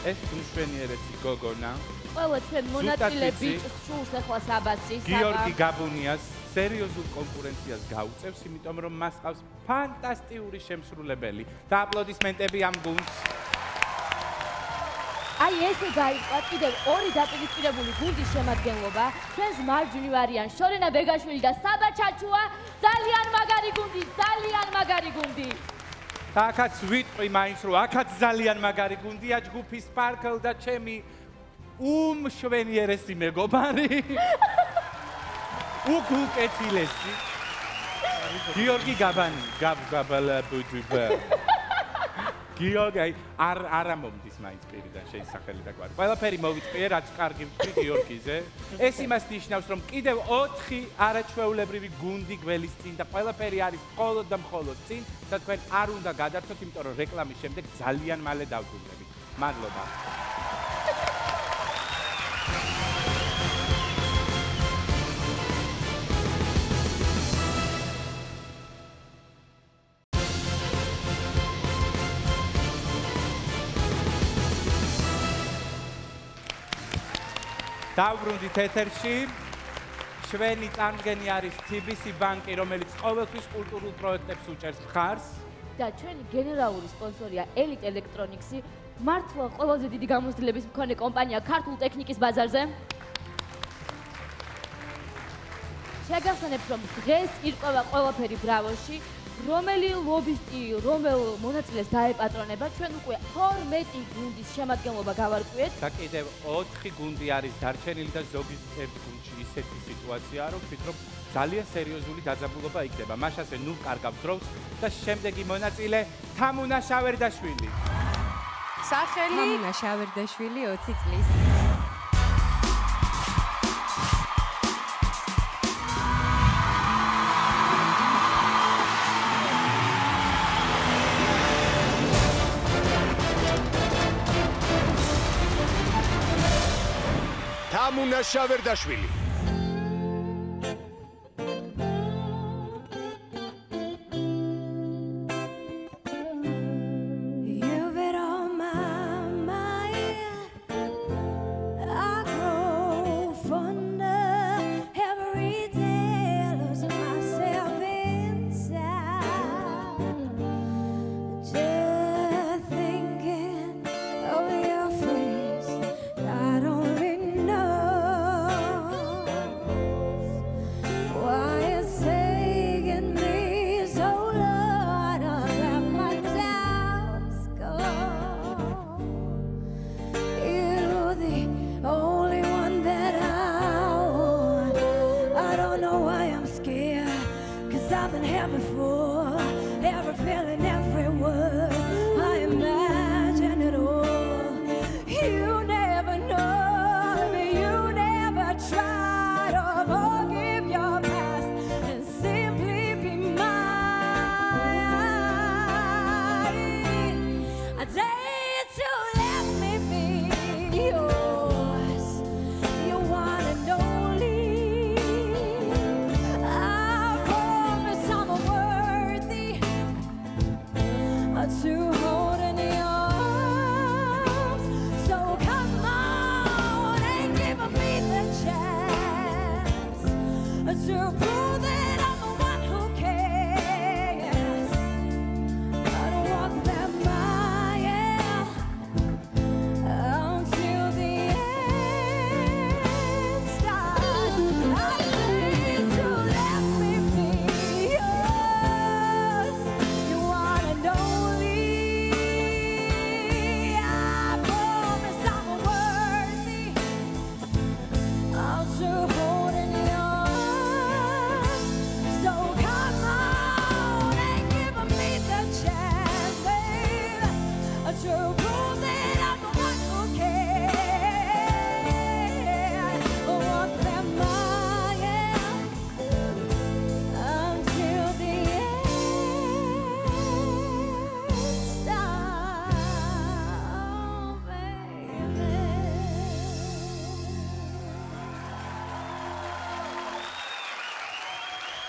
ეს მშვენიერესი გოგონა. ყველა ჩვენ მონაწილე ბიჭს სურს ახლა საბასი. გიორგი გაბუნიას სერიოზულ კონკურენციას გაუწევს, იმიტომ რომ მას ყავს ფანტასტიკური შემსრულებელი. და აპლოდისმენტები ამ გუნდს. აი ესე გაიყვა კიდევ ორი დაპირისპირებული გუნდის შემადგენლობა. ჩვენს მარჯვნივ არიან შორენა ბეგაშვილი და საბა ჩაჩუა. ძალიან მაგარი გუნდი, ძალიან მაგარი გუნდი. აქაც ვიტყვი მაინც რომ აქაც ძალიან მაგარი გუნდია ჯგუფი Sparkle და ჩემი უმშვენიერესი მეგობარი. უკეთილესი. გიორგი გაბანი, გაბალაბუჯიბა. გიორგი არა მომდის მაინც პირიდან შენ სახელი და გვარი. ყველაფერი მოვიწყიე, რაც კარგი ვთქვი გიორგიზე. ეს იმას ნიშნავს, რომ კიდევ 4 არაჩვეულებრივი გუნდი გველის წინ და ყველაფერი არის მხოლოდ და მხოლოდ წინ და თქვენ არ უნდა გადართოთ, იმიტომ რომ რეკლამის შემდეგ ძალიან მალე დავბრუნდებით. მადლობა. დავბრუნდით ეთერში. ჩვენი წამდგენი არის TBC ბანკი, რომელიც ყოველთვის კულტურულ პროექტებს უჭერს მხარს. და ჩვენი გენერალური სპონსორია Elite Electronics-ი, მართლა ყველაზე დიდი გამოცდილების მქონე კომპანია ქართულ ტექნიკის ბაზარზე. შეგახსენებთ, რომ დღეს ირკვევა ყველაფერი ბრავოში, რომელი ლობისტი, რომელ მონაწილეს დაეპატრონება, ჩვენ უკვე 12 გუნდის შემადგენლობა გავარკვიეთ. და კიდევ 4 გუნდი არის დარჩენილი და ზოგი ერთ გუნდში ისეთი სიტუაციაა, რომ ვფიქრობ, ძალიან სერიოზული დაძაბულობა იქნება. მაშასე ნუ კარგავ დროს და შემდეგი მონაწილე თამუნა შავერდაშვილი. სახელი თამუნა შავერდაშვილი 20 წლის. თამუნა შავერდაშვილი.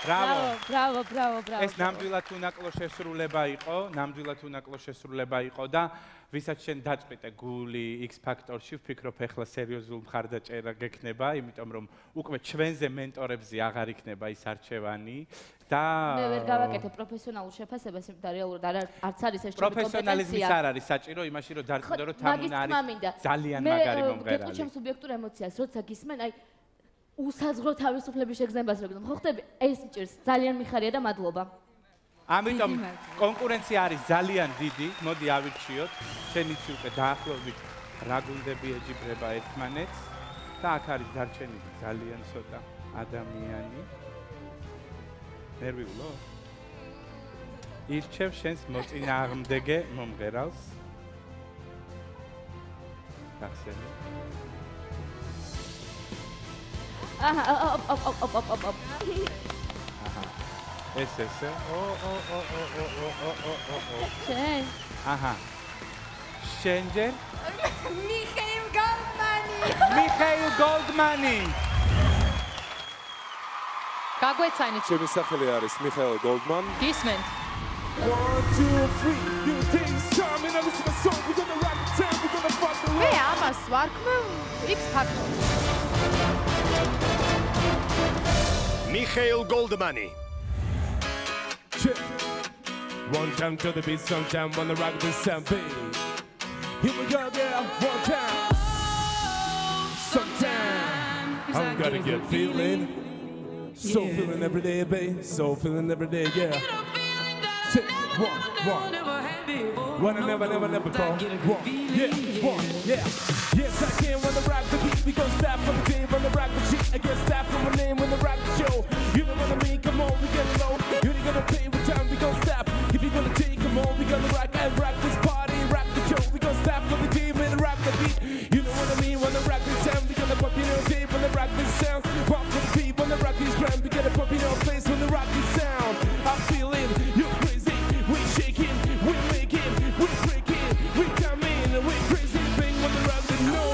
Bravo. ეს ნამდვილად უნაკლო შესრულება იყო და ვისაც შენ დაწყვიტე გული X Factor-ში, ვფიქრობ ახლა სერიოზულ მხარდაჭერა გექნება, იმიტომ რომ უკვე ჩვენზე მენტორებზე აღარ იქნება ის არჩევანი და მე ვერ გავაკეთე პროფესიონალურ შეფასებას, იმიტომ რომ რეალურად არც არის ეს ჩემი კომპეტენცია. პროფესიონალიზმის არ არის საჭირო იმაში, რომ დარწმუნდე რომ თამუნა არის ძალიან მაგარი მომღერალი. მე გეტყვი ჩემ სუბიექტურ ემოციას, როცა გისმენ, აი უსაზღრო თავისუფლების შეგრძნებას რო გქონდა. ხო ხდები, ეს მჭირს, ძალიან მიხარია და მადლობა. ამიტომ კონკურენცია არის ძალიან დიდი, მოდი ავირჩიოთ. შენიც უკვე დაახლოებით რა გუნდები ეჯიბრება ერთმანეთს და აქ არის დარჩენილი ძალიან ცოტა ადამიანი. ნერვიულო? ირჩევ შენს მოწინააღმდეგე მომღერალს. გახსენე. Ese. Şen. Aha. Şenger. Mikhail Goldmani. Mikhail Goldmani. გაგვეცანით. ჩემი სახელი არის Mikhail Goldman. გისმენთ. 1 2 3 you take some and listen to song we're gonna rock the town we're gonna fuck the მე ამას ვარქმევ X Factor. Mikhail Goldmani. One time to the beat, sometime on the rock the sound beat. Here we go, yeah, one time. Sometime I'm gonna get feeling. So feeling every day, babe. So feeling every day, yeah. Six, one. One and never before. One, yeah, one, yeah. Yes, I can when the rock the beat. We gon' stop from the game when the rock the cheat. I get stop from my name when the rock the show. You know what I mean? Come on, we get low. You ain't gonna pay with time. We gon' stop. If you gonna take, come on, we gonna rock and rock this party, rock the show. We gon' stop from the game and rock the beat. You know what I mean? When the rock this sound, we gonna pump in our tape when the rock this sound. Pump the beat when the rock this drum. We gonna pump in our face when the rock this sound. I'm feeling you crazy. We shaking, we making, we breaking, we coming, we crazy thing when the rock the no.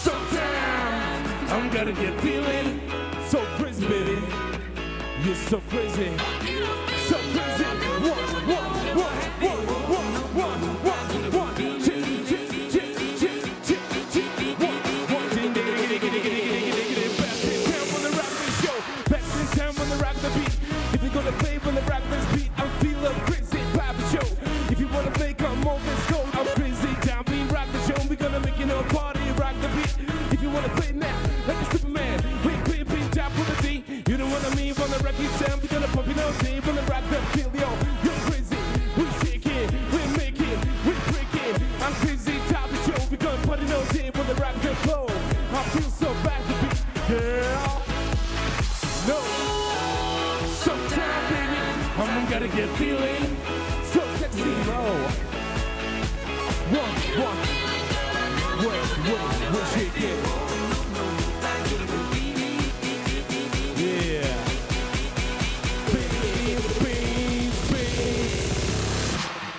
Sometimes I'm gonna get feeling so crazy, baby. You're so crazy. So crazy. Gonna play when the rock this beat. I'm feeling crazy, pop the show. If you wanna play, come on, let's go. I'm crazy, down beat, rock the show. We gonna make it a party, rock the beat. If you wanna play now, like a Superman, we beat, top of the D. You know what I mean? When the rock is sound, we gonna pump it on tape. When the rock the feel, yo, you're crazy. We shaking, we making, we breaking. I'm crazy, top of the show. We gonna put it on tape when the rock the flow. I feel so bad to beat, girl. No. Sometime, baby, I'm gonna get feeling so sexy, bro. One, what shake it? Yeah.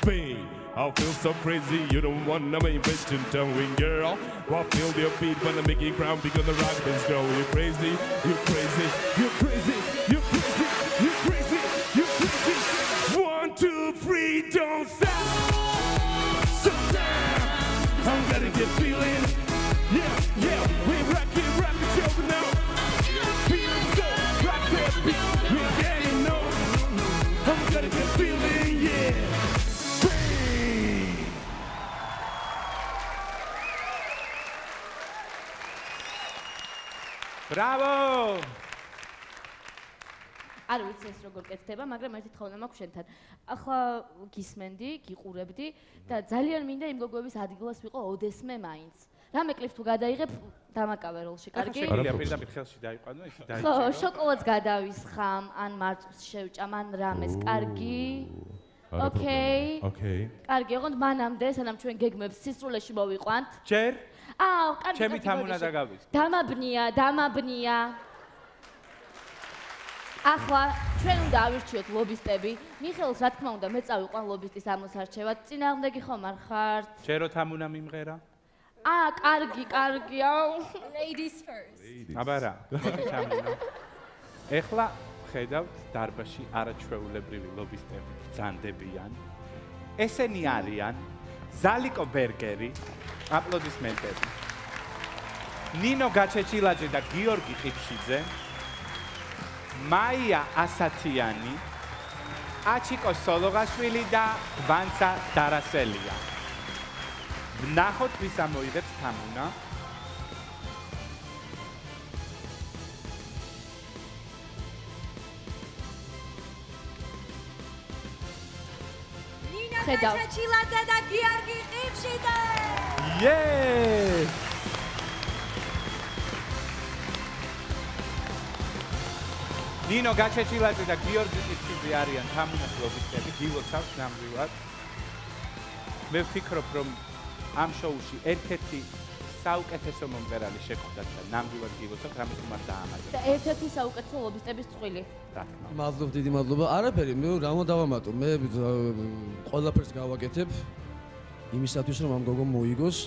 Bang. I feel so crazy, you don't wanna make bitchin' tongue, girl. I feel your beat when I make it ground because the rock is go. You crazy, you crazy, you crazy, you crazy. You crazy, you crazy. 1, 2, 3, don't stop. Sometimes I'm gonna get feeling. Yeah, we rock the show now. Feeling so rock that beat. We getting no. I'm gonna get feeling, yeah. Bravo! არ ვიცი ეს როგორ კეთდება, მაგრამ ერთი თხოვნა მაქვს შენთან. ახლა გისმენდი, გიყურებდი და ძალიან მინდა იმ გოგოების ადგილას ვიყო ოდესმე მაინც. რამე კლიპს თუ გადაიღებ, დამაკავე როლში, კარგი? შეიძლება პირდაპირ ხელში დაიყვანო, ისე დაიჭირო. ხო, შოკოლადს გადავისხამ, ან მარწუს შევჭამ, ან რამეს, კარგი? ოკეი. კარგი, ოღონდ მანამდე, სანამ ჩვენ გეგმებს სისრულეში მოვიყვანთ. ჯერ? კარგი. ჩემი თამ უნდა დაგავის. დამაბნია. ახლა ჩვენ უნდა ავირჩიოთ ლობისტები. მიხეილს რა თქმა უნდა მე წავიყვან ლობისტის ამოსარჩევად. წინააღმდეგი ხომ არ ხართ? ჯერო თამ უნდა მიმღერა? კარგი. Ladies first. აბა რა. ეხლა ხედავთ დარბაზში არაჩვეულებრივი ლობისტები ბრძანდებიან. ესენი არიან ზალიკო ბერგერი, აპლოდისმენტები. ნინო გაჩეჩილაძე და გიორგი ყიფშიძე. მაია ასათიანი, აჩიკო სოლოღაშვილი და ვანცა დარასელია. ვნახოთ ვის ამოიღებს თამუნა. ნინო გაჩეჩილაძე და გიორგი ყიფშიძე. ნინო გაჩეჩილაძე და გიორგი ყიფშიძე არიან თამუნას ლობისტები, გილოცავს ნამდვილად. მე ვფიქრობ, რომ ამ შოუში ერთ-ერთი საუკეთესო მომღერალი შეხვდათ და ნამდვილად გილოცავთ, რამის უმარ დაამატეთ. და ერთ-ერთი საუკეთესო ლობისტების წყვილი. მადლობა, დიდი მადლობა. არაფერი, მე რამა დავამატო. მე ყველაფერს გავაკეთებ იმისათვის, რომ ამ გოგომ მოიგოს.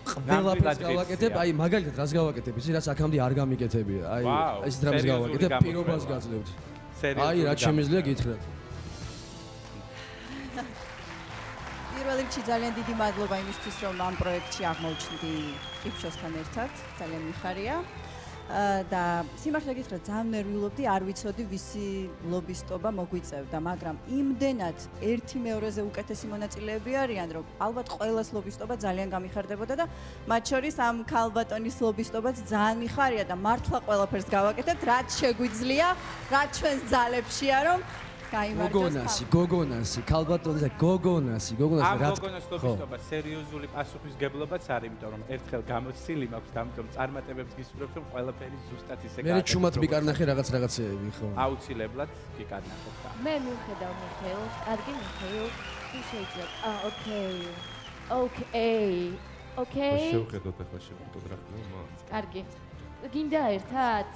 ყველაფერს გავაკეთებ, აი მაგალითად რას გავაკეთებ, ისი რაც აქამდე არ გამიკეთებია. აი ეს დრამის გავაკეთებ, პირობას გაძლევთ. აი რაც შემიძლია გითხრათ. პირველ რიგში ძალიან დიდი მადლობა იმისთვის, რომ ამ პროექტში აღმოჩნდი ყიფშოსთან ერთად, ძალიან მიხარია. და სიმართლე გითხრათ, ძალიან ნერვიულობდი, არ ვიცოდი ვისი ლობისტობა მოგვიწევდა, მაგრამ იმდენად ერთი მეორეზე უკეთესი მონაწილეები არიან, რომ ალბათ ყველას ლობისტობა ძალიან გამიხარდებოდა და მათ შორის ამ ქალბატონის ლობისტობაც ძალიან მიხარია და მართლა ყველაფერს გავაკეთებთ, რაც შეგვიძლია, რაც ჩვენს ძალებშია, რომ გოგონასი, ქალბატონზე გოგონასი, ამ გოგონას ლობისტობა სერიოზული პასუხისგებლობაც არის, იმიტომ რომ ერთხელ გამოცილი მაქვს, ამიტომ წარმატებებს გისურვებთ, რომ ყველაფერი ზუსტად ისე გააკეთო. მე ჩუმად მიკარნახე რაღაცეები, ხო. აუცილებლად გიკარნახოთ. მე მივხედავ მიხეილს, კარგი მიხეილ, თუ შეიძლება. ოკეი. შევხედოთ ახლა შევხედოთ რა ხდება. კარგი. გინდა ერთად?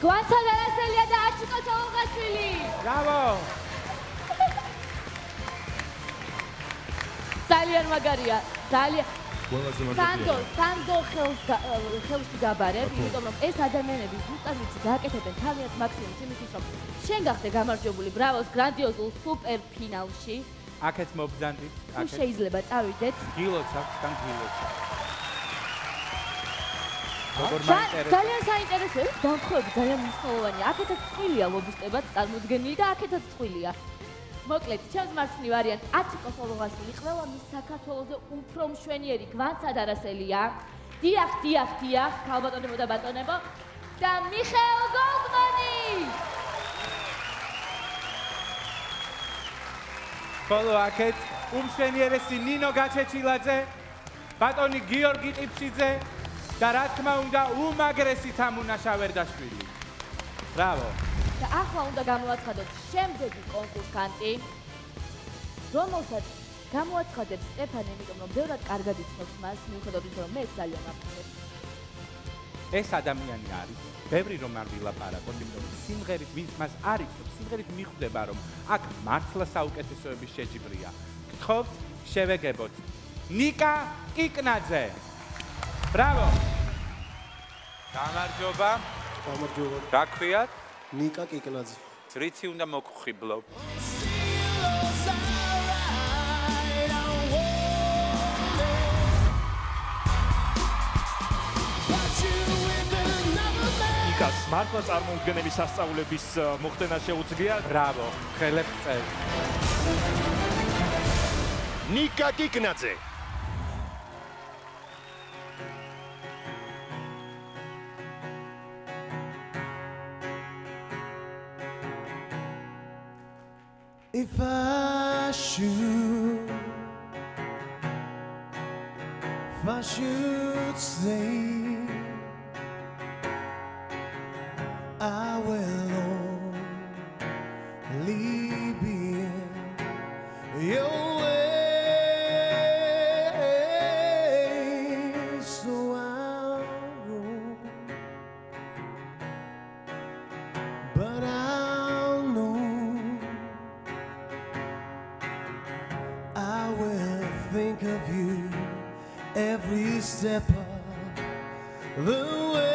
გვანცა დარასელია და აჩიკო სოლღაშვილი. ბრავო. ძალიან მაგარია. ძალიან ყველაზე მაგარია. სანდო ხელში გაბარებ, იმიტომ რომ ეს ადამიანები ზუსტად ვიცი გააკეთებენ თავიანთ მაქსიმუმს იმისთვის, რომ შენ გახდე გამარჯვებული ბრავოს გრანდიოზულ სუპერ ფინალში. აქეთ მობძანდით, აქეთ. თუ შეიძლება წავიდეთ. გილოც აქვს, თან გილოც. ძალიან საინტერესოა, დამხვეები ძალიან მნიშვნელოვანია. აქეთაც წყვილია ლობისტებად წარმოდგენილი და აქეთაც წყვილია. მოკლედ, ჩემს მარცხნივ არიან აჩიკო სოლღაშვილი, ყველა მის საქართველოზე უფრო მშვენიერი გვანცა დარასელია. დიახ, ქალბატონებო და ბატონებო და მიხეილ გოლდმანი. ხოლო აქეთ უმშვენიერესი ნინო გაჩეჩილაძე, ბატონი გიორგი ყიფშიძე და რა თქმა უნდა უმაგრესი თამუნა შავერდაშვილი. ბრავო. და ახლა უნდა გამოაცხადოთ შემდეგი კონკურსანტი, რომელსაც გამოაცხადებს სტეფანი, იმიტომ რომ ბევრად კარგად იცნობს მას, მიუხედავად იმისა, რომ მე ძალიან მაფიქრებ. ეს ადამიანი არის, ბევრი რომ არ ვილაპარაკოთ, იმიტომ რომ სიმღერით ვინც მას არ იცნობს, სიმღერით მიხვდება, რომ აქ მართლა საუკეთესოების შეჯიბრია. გთხოვთ, შევეგებოთ. ნიკა კიკნაძე. ბრავო. გამარჯობა. გამარჯობა. რა ქვიათ? ნიკა კიკნაძე. რიცი უნდა მოგხვიბლო? ნიკას მართლა წარმოუდგენელი სასწაულების მოხდენა შეუძლია. ბრავო, ხელებს წელ. ნიკა კიკნაძე. If I should say I will only be in your way, so I'll go, but I'll know I will think of you every step of the way.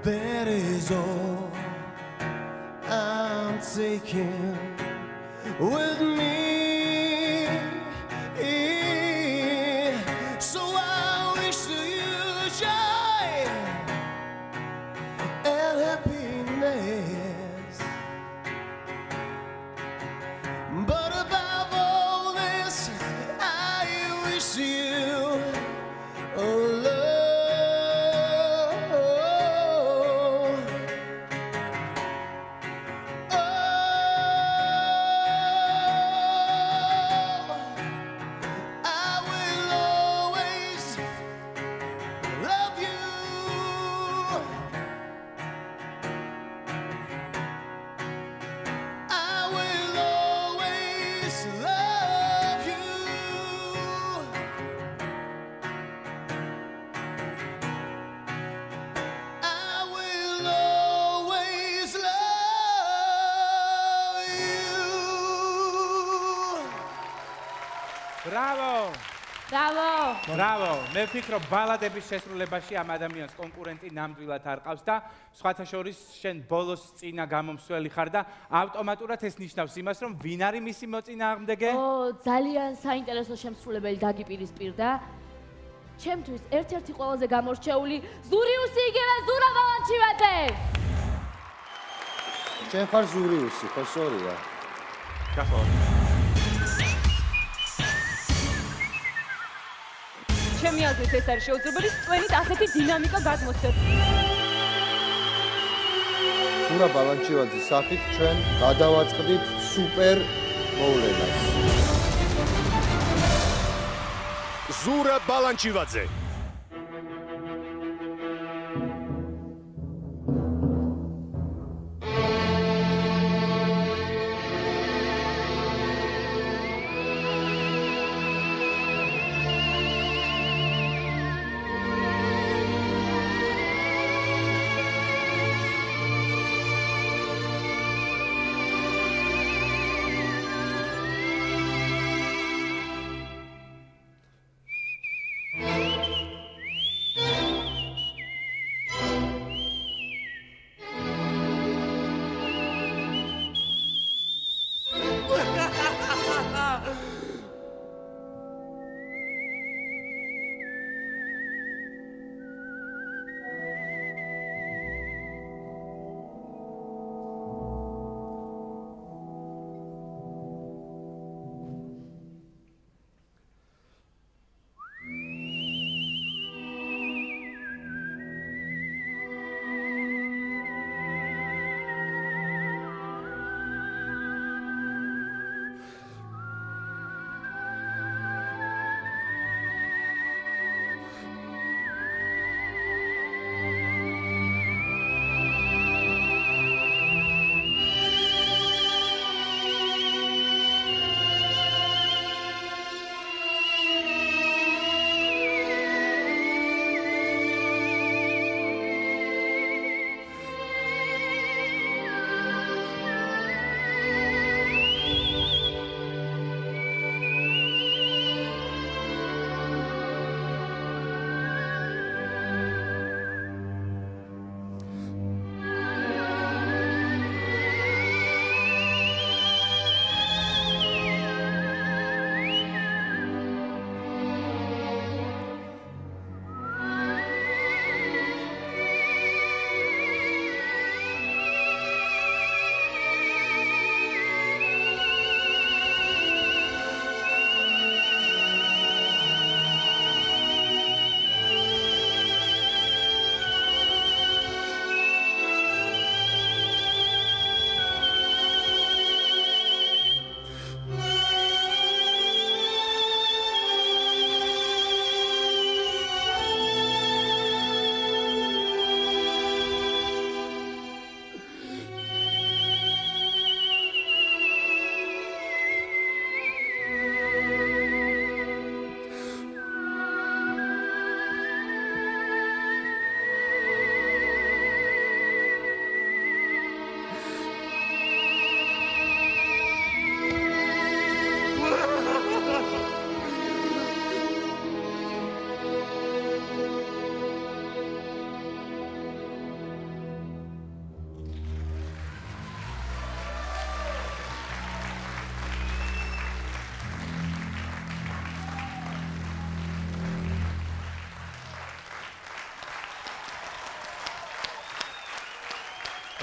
That is all I'm taking with me. So I wish to you joy and happiness. But above all this, I wish you love. ბრავო. მე ვფიქრობ, ბალადების შესრულებაში ამ ადამიანს კონკურენტი ნამდვილად არ ყავს და სხვათა შორის შენ ბოლოს წინა გამომსვლელი ხარ და ავტომატურად ეს ნიშნავს იმას, რომ ვინ არის მისი მოწინააღმდეგე? ძალიან საინტერესო შემსრულებელი დაგიპირისპირდა. ჩემთვის ერთ-ერთი ყველაზე გამორჩეული ზურიუსი იგივე ზურა ბალანჩივაძე. შენ ხარ ზურიუსი, ხო სორია. გახვალ. ჩემი აზრით ეს არის შეუძლებელი სწორედ ასეთი დინამიკა გადმოსცეთ. ზურა ბალანჩივაძის სახით ჩვენ გადავაწყდით სუპერ მოვლენას. ზურა ბალანჩივაძე.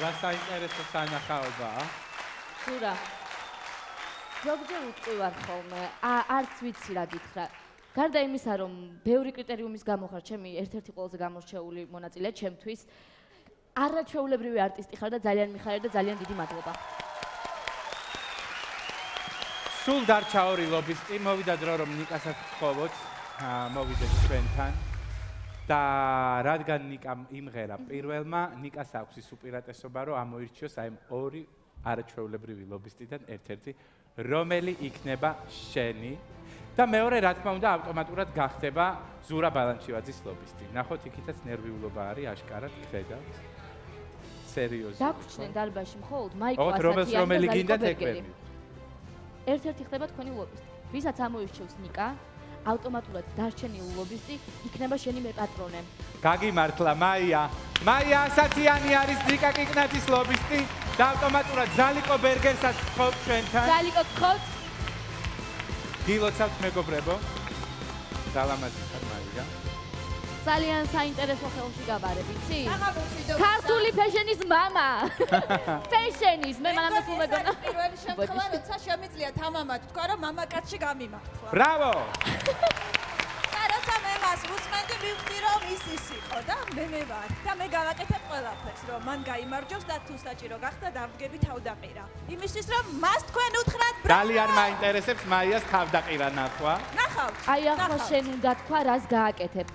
რა საინტერესო სანახაობაა. ზურა. ზოგჯერ ვიტყვივარ ხოლმე, არც ვიცი რა გითხრა. გარდა იმისა, რომ ბევრი კრიტერიუმის გამო ხარ ჩემი ერთ-ერთი ყველაზე გამორჩეული მონაწილე ჩემთვის, არაჩვეულებრივი არტისტი ხარ და ძალიან მიხარია და ძალიან დიდი მადლობა. სულ დარჩა ორი ლობისტი, მოვიდა დრო რომ ნიკასაც ვთხოვოთ, მოვიდეთ ჩვენთან. და რადგან ნიკამ იმღერა პირველმა, ნიკას აქვს ის უპირატესობა, რომ ამოირჩიოს აი ორი არაჩვეულებრივი ლობისტიდან ერთ-ერთი, რომელი იქნება შენი და მეორე, რა თქმა უნდა, ავტომატურად გახდება ზურა ბალანჩივაძის ლობისტი. ნახოთ, იქითაც ნერვიულობა არის, აშკარად ხედავთ. სერიოზულად. დაგვრჩნენ დარბაზში მხოლოდ მაიკო ასათიანი და ზალიკო ბერგერი. ერთ-ერთი ხდება თქვენი ლობისტი. ვისაც ამოირჩევს ნიკა, ავტომატურად დარჩენილი ლობისტი იქნება შენი მეპატრონე. გაგიმართლა მაია. მაია ასათიანი არის ნიკა კიკნაძის ლობისტი და ავტომატურად ზალიკო ბერგერსაც გხავთ ჩვენთან. ზალიკო გხავთ. გილოცავთ მეგობრებო. სალამაზი ხარ მაია. ძალიან საინტერესო ხელში გავარებ, იცი? ქართული ფეშენის მამა. ფეშენის, მე მამას უმეგონა. პირველი შემთხვევა, როცა შემიძლია თამამად თქვა, რომ მამაკაცში გამიმართლა. ბრავო! და როცა მე მას უსმენდი, მივხვდი, რომ ის იყო და მე ვარ. და მე გავაკეთებ ყველაფერს, რომ მან გაიმარჯვოს და თუ საჭირო გახდა, დავდგები თავდაყირა. იმისთვის, რომ მას თქვენ უთხრათ, ბრავო! ძალიან მაინტერესებს მაიას თავდაყირა ნახვა. ნახავთ. აი ახლა შენ უნდა თქვა, რას გააკეთებ.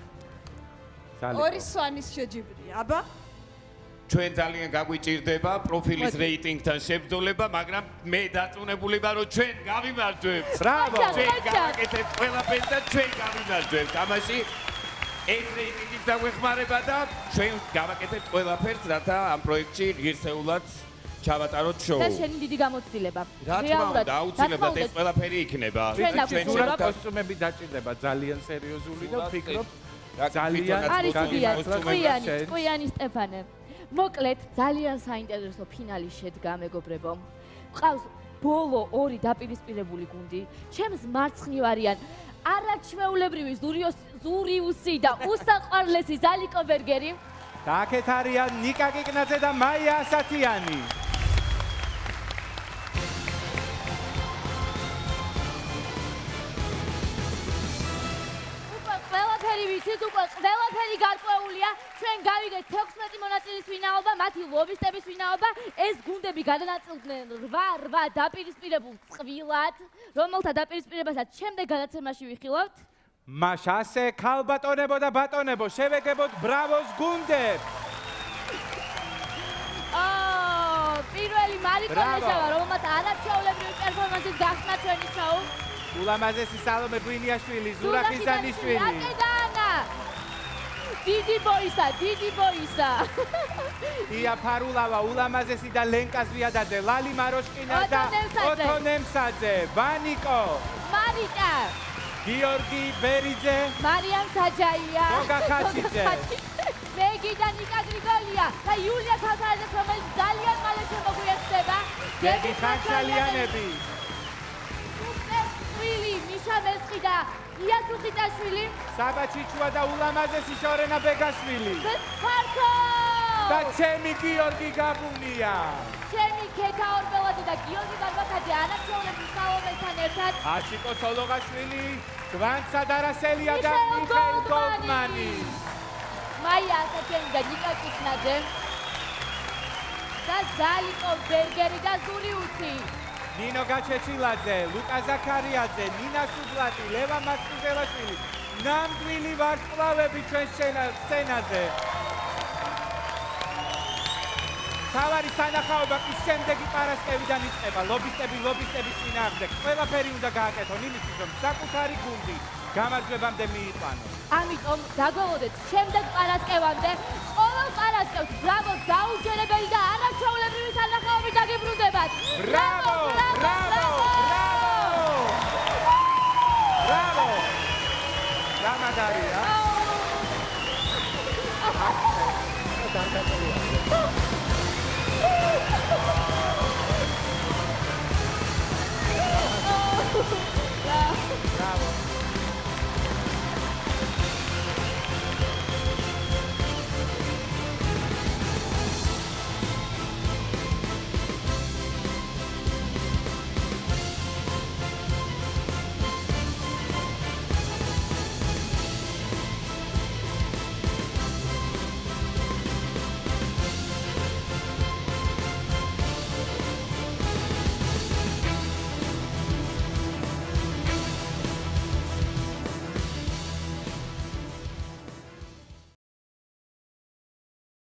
ორი სვანის შეჯიბრია, აბა? ჩვენ ძალიან გაგვიჭირდება პროფილის რეიტინგთან შებრძოლება, მაგრამ მე დაწუნებული ვარ, რომ ჩვენ გავიმარჯვებთ. ბრავო! ჩვენ გავაკეთებთ ყველაფერს და ჩვენ გავიმარჯვებთ. ამაში ეს რეიტინგის დაგვეხმარება და ჩვენ გავაკეთებთ ყველაფერს, რათა ამ პროექტში ღირსეულად ჩავატაროთ შოუ. და შენი დიდი გამოცდილება. რა თქმა უნდა, აუცილებლად ეს ყველაფერი იქნება. ჩვენ კოსტუმები დაჭირდება ძალიან სერიოზული და ვფიქრობ ძალიან არის კვიანი სტეფანე. მოკლედ, ძალიან საინტერესო ფინალი შედგა, მეგობრებო. ყავს ბოლო ორი დაპირისპირებული გუნდი. ჩემს მარცხნივ არაჩვეულებრივი ზურიუსი და უსაყვარლესი ზალიკო ბერგერი. და აქეთ არიან ნიკა კიკნაძე და მაია ასათიანი. ვიცით უკვე ყველაფერი გარკვეულია. ჩვენ გავიგეთ 16 მონაწილის ვინაობა, მათი ლობისტების ვინაობა. ეს გუნდები გადანაწილდნენ 8 დაპირისპირებულ წყვილად, რომელთა დაპირისპირებასაც შემდეგ გადაცემაში ვიხილავთ. მაშ ასე ქალბატონებო და ბატონებო, შევეგებოთ ბრავოს გუნდებს. პირველი მარიკო ლეშავა, რომელმაც არაჩვეულებრივი პერფორმანსით გახსნა ჩვენი შოუ. ულამაზესი სალომე ბუინიაშვილი, ზურა ხიზანიშვილი. დიდი ბოისა. ია ფარულავა, ულამაზესი და ლენკა ზვიადაძე, ლალი მაროშკინა და ოთო ნემსაძე, ვანიკო. მარიკა. გიორგი ბერიძე. მარიამ საჯაია. გოგა ხაჩიძე. მეგი და ნიკა გრიგოლია და იულია ქალთარაძე, რომელიც ძალიან მალე შემოგვიერთდება. გეგი ხანჩალიანები. მიშა მესხი და ია სუხიტაშვილი. საბა ჩიჩუა და ულამაზესი შორენა ბეგაშვილი. ფარკო! და ჩემი გიორგი გაბუნია. ჩემი ქეთა ორბელაძე და გიორგი გარბაკაძე არაჩვეულებრივ სალომესთან ერთად. აშიკო სოლოღაშვილი, გვან სადარასელია და მიხეილ გოლდმანი. მაია ასათიანი და ნიკა კიკნაძე. და ზალიკო ბერგერი და ზურიუსი. ნინო გაჩეჩილაძე, ლუკა ზაქარიაძე, ნინა სუბლატი, ლევა მასკუზელაშვილი. ნამდვილი ვარსკვლავები ჩვენ სცენაზე. თავარი სანახაობა კი შემდეგი პარასკევიდან იწყება. ლობისტების წინააღმდეგ. ყველაფერი უნდა გააკეთონ იმისთვის, რომ საკუთარი გუნდი გამარჯვებამდე მიიყვანოს. ამიტომ დაგველოდეთ შემდეგ პარასკევამდე. ყოველ პარასკევს ბრავო დაუჯერებელი და არაჩვეულებრივი სანახაობი დაგიბრუნდებათ. ბრავო! რამადარია.